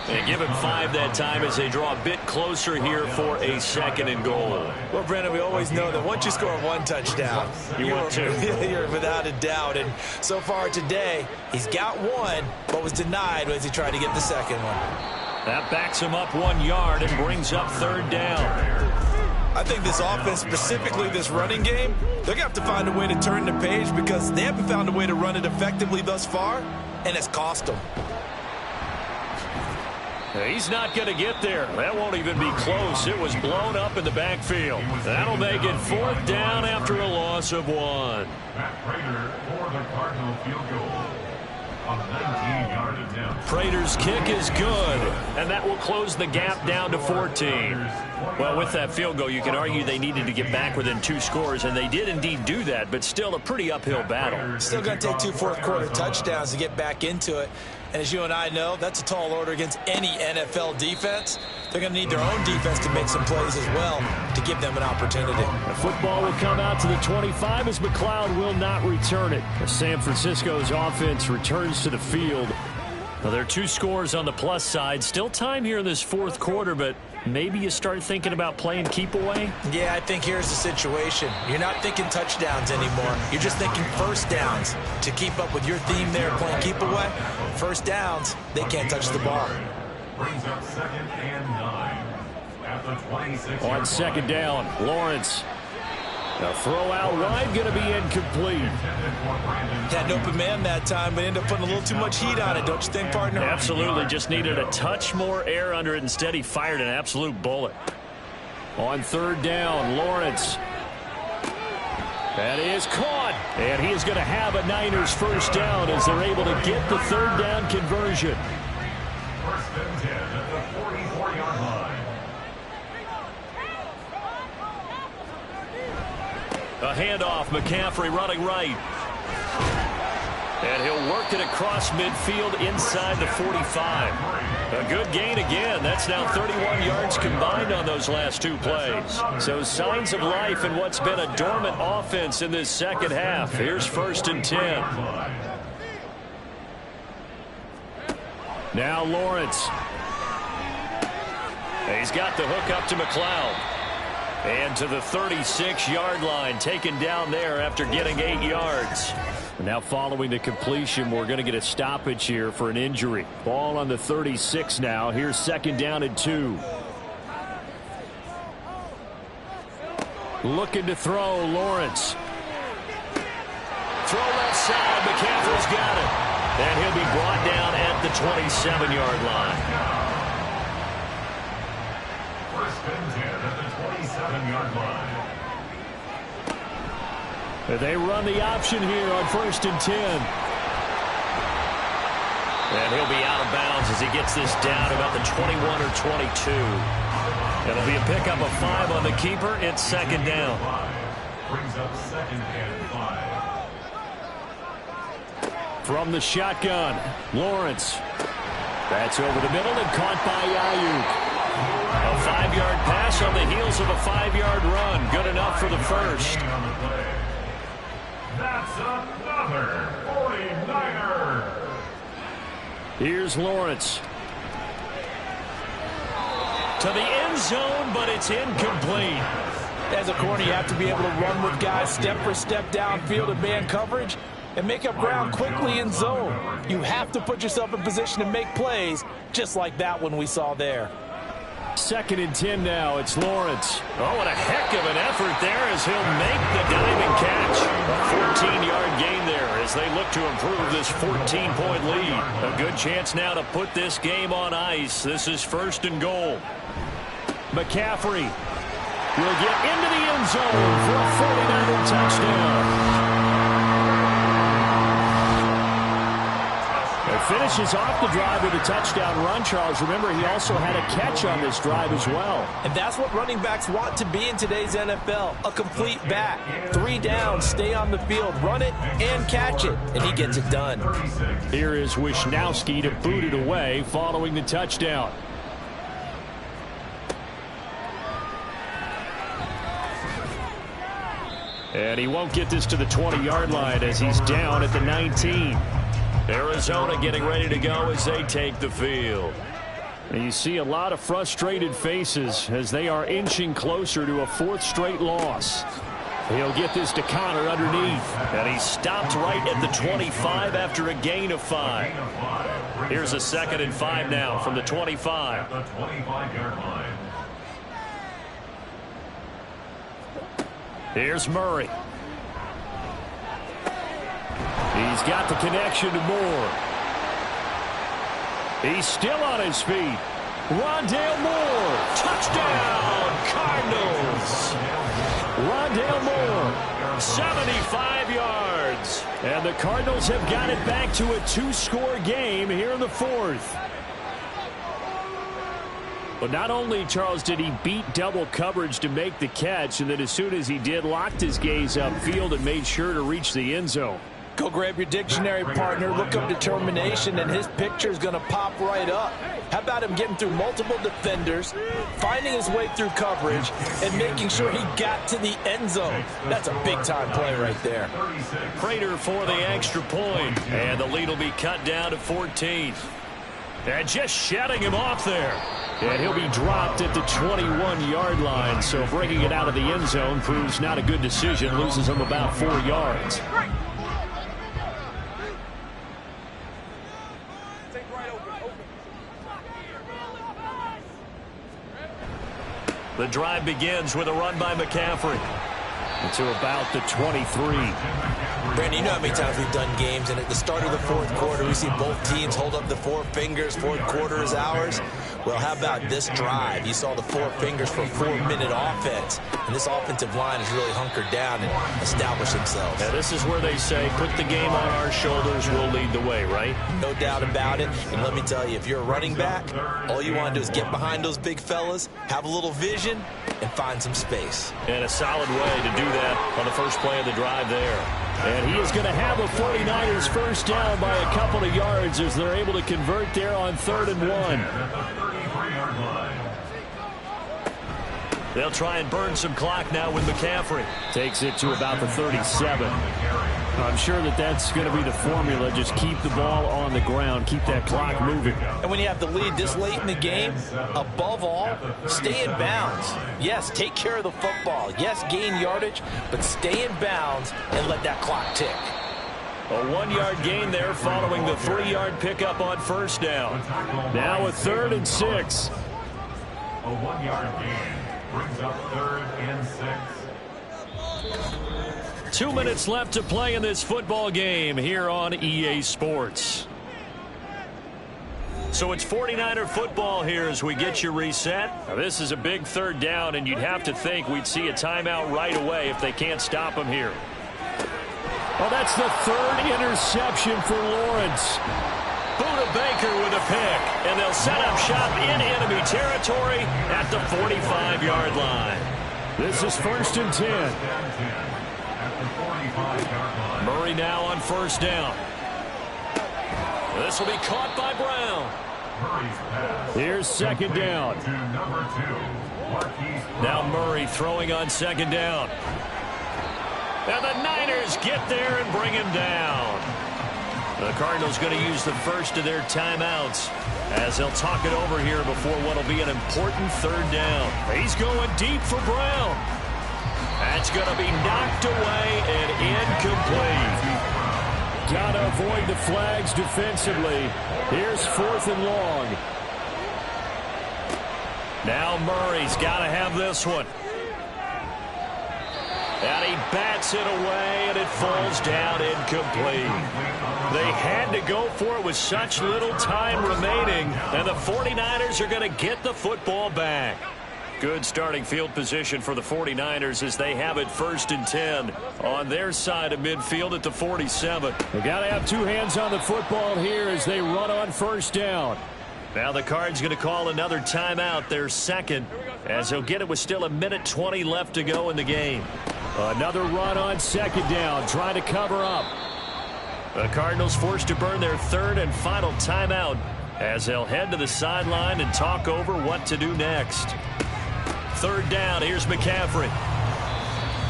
And give him 5 that time as they draw a bit closer here for a 2nd and goal. Well, Brandon, we always know that once you score 1 touchdown, you want 2. You're without a doubt. And so far today, he's got 1, but was denied as he tried to get the 2nd one. That backs him up 1 yard and brings up 3rd down. I think this offense, specifically this running game, they're going to have to find a way to turn the page because they haven't found a way to run it effectively thus far, and it's cost them. He's not going to get there. That won't even be close. It was blown up in the backfield. That'll make it 4th down after a loss of 1. Matt Prater for the Cardinal field goal. A 19-yard attempt. Prater's kick is good, and that will close the gap down to 14. Well, with that field goal, you can argue they needed to get back within 2 scores, and they did indeed do that, but still a pretty uphill battle. Still going to take 2 fourth-quarter touchdowns to get back into it. And as you and I know, that's a tall order against any NFL defense. They're going to need their own defense to make some plays as well to give them an opportunity. The football will come out to the 25 as McLeod will not return it. As San Francisco's offense returns to the field. Well, there are 2 scores on the plus side. Still time here in this 4th quarter, but maybe you start thinking about playing keep away? Yeah, I think here's the situation. You're not thinking touchdowns anymore. You're just thinking first downs to keep up with your theme there, playing keep away. First downs, they can't touch the ball. Brings up 2nd and 9 at the 26. On 2nd down, Lawrence. The throw out wide going to be incomplete. Had an open man that time, but ended up putting a little too much heat on it, don't you think, partner? Absolutely. Just needed a touch more air under it. Instead, he fired an absolute bullet. On 3rd down, Lawrence. That is caught. And he is going to have a Niners first down as they're able to get the 3rd down conversion. First and 10 at the 44-yard line. A handoff, McCaffrey running right. And he'll work it across midfield inside the 45. A good gain again. That's now 31 yards combined on those last 2 plays. So signs of life in what's been a dormant offense in this second half. Here's 1st and 10. Now Lawrence. He's got the hook up to McLeod. And to the 36-yard line, taken down there after getting 8 yards. Now following the completion, we're going to get a stoppage here for an injury. Ball on the 36 now. Here's 2nd down and 2. Looking to throw, Lawrence. Throw left side. McCaffrey's got it. And he'll be brought down at the 27-yard line. First and 10 at the 27-yard line. They run the option here on 1st and 10. And he'll be out of bounds as he gets this down about the 21 or 22. It'll be a pickup of 5 on the keeper. It's 2nd down. Brings up 2nd and 5. From the shotgun, Lawrence. That's over the middle and caught by Ayuk. A 5-yard pass on the heels of a 5-yard run. Good enough for the first. That's another 49er. Here's Lawrence. To the end zone, but it's incomplete. As a corner, you have to be able to run with guys step for step downfield in man coverage and make up ground quickly in zone. You have to put yourself in position to make plays, just like that one we saw there. 2nd and 10 now. It's Lawrence. Oh, what a heck of an effort there as he'll make the diving catch. A 14-yard gain there as they look to improve this 14-point lead. A good chance now to put this game on ice. This is 1st and goal. McCaffrey will get into the end zone for a 49er touchdown. It finishes off the drive with a touchdown run, Charles. Remember, he also had a catch on this drive as well. And that's what running backs want to be in today's NFL, a complete back. 3 down, stay on the field, run it, and catch it. And he gets it done. Here is Wisnowski to boot it away following the touchdown. And he won't get this to the 20-yard line as he's down at the 19. Arizona getting ready to go as they take the field. And you see a lot of frustrated faces as they are inching closer to a 4th straight loss. He'll get this to Connor underneath. And he stopped right at the 25 after a gain of 5. Here's a 2nd and 5 now from the 25. The 25-yard line. Here's Murray. He's got the connection to Moore. He's still on his feet. Rondale Moore. Touchdown, Cardinals. Rondale Moore, 75 yards. And the Cardinals have got it back to a 2-score game here in the 4th. But not only, Charles, did he beat double coverage to make the catch, and then as soon as he did, locked his gaze upfield and made sure to reach the end zone. Go grab your dictionary, partner. Look up determination, and his picture is going to pop right up. How about him getting through multiple defenders, finding his way through coverage, and making sure he got to the end zone? That's a big-time play right there. Prater for the extra point, and the lead will be cut down to 14. And just shutting him off there. And he'll be dropped at the 21-yard line, so bringing it out of the end zone proves not a good decision. Loses him about 4 yards. The drive begins with a run by McCaffrey. To about the 23. Brandon, you know how many times we've done games, and at the start of the 4th quarter, we see both teams hold up the 4 fingers, 4th quarter is ours. Well, how about this drive? You saw the 4 fingers for a 4-minute offense, and this offensive line has really hunkered down and established themselves. Now, this is where they say, put the game on our shoulders, we'll lead the way, right? No doubt about it, and let me tell you, if you're a running back, all you want to do is get behind those big fellas, have a little vision, and find some space. And a solid way to do that on the first play of the drive there. And he is going to have a 49ers first down by a couple of yards as they're able to convert there on 3rd and 1. They'll try and burn some clock now with McCaffrey. Takes it to about the 37. I'm sure that's going to be the formula. Just keep the ball on the ground. Keep that clock moving. And when you have the lead this late in the game, above all, stay in bounds. Yes, take care of the football. Yes, gain yardage, but stay in bounds and let that clock tick. A 1-yard gain there following the 3-yard pickup on first down. Now a 3rd and 6. A 1-yard gain brings up 3rd and 6. 2 minutes left to play in this football game here on EA Sports. So it's 49er football here as we get you reset. Now this is a big 3rd down, and you'd have to think we'd see a timeout right away if they can't stop them here. Well, that's the 3rd interception for Lawrence. Buda Baker with a pick, and they'll set up shop in enemy territory at the 45-yard line. This is 1st and 10. Murray now on 1st down. This will be caught by Brown. Here's 2nd down. Now Murray throwing on 2nd down. And the Niners get there and bring him down. The Cardinals going to use the first of their timeouts as they'll talk it over here before what will be an important 3rd down. He's going deep for Brown. That's going to be knocked away and incomplete. Got to avoid the flags defensively. Here's 4th and long. Now Murray's got to have this one. And he bats it away, and it falls down incomplete. They had to go for it with such little time remaining, and the 49ers are going to get the football back. Good starting field position for the 49ers as they have it 1st and 10 on their side of midfield at the 47. They got to have 2 hands on the football here as they run on 1st down. Now the Cards going to call another timeout, their 2nd, as they'll get it with still 1:20 left to go in the game. Another run on 2nd down, trying to cover up. The Cardinals forced to burn their 3rd and final timeout as they'll head to the sideline and talk over what to do next. 3rd down, here's McCaffrey.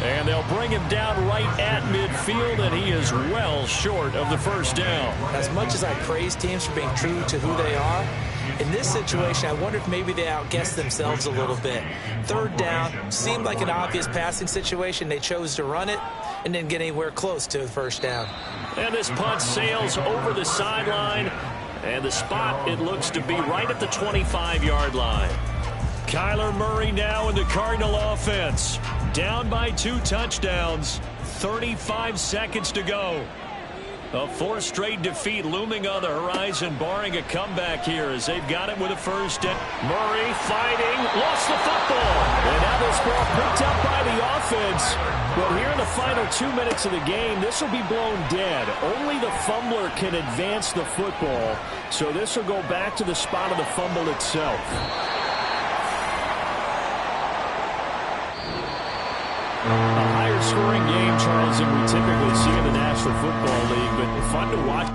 And they'll bring him down right at midfield, and he is well short of the 1st down. As much as I praise teams for being true to who they are, in this situation, I wonder if maybe they outguessed themselves a little bit. 3rd down seemed like an obvious passing situation. They chose to run it and didn't get anywhere close to the 1st down. And this punt sails over the sideline, and the spot, it looks to be right at the 25-yard line. Kyler Murray now in the Cardinal offense. Down by 2 touchdowns. 35 seconds to go. A 4th straight defeat looming on the horizon, barring a comeback here as they've got it with a 1st down. Murray fighting, lost the football. And now this ball picked up by the offense. But here in the final 2 minutes of the game, this will be blown dead. Only the fumbler can advance the football. So this will go back to the spot of the fumble itself. A higher scoring game, Charles, than we typically see in the National Football League, but fun to watch.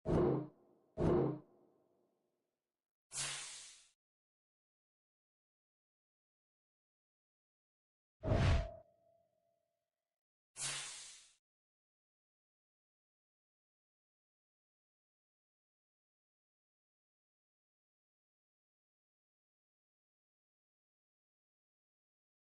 you.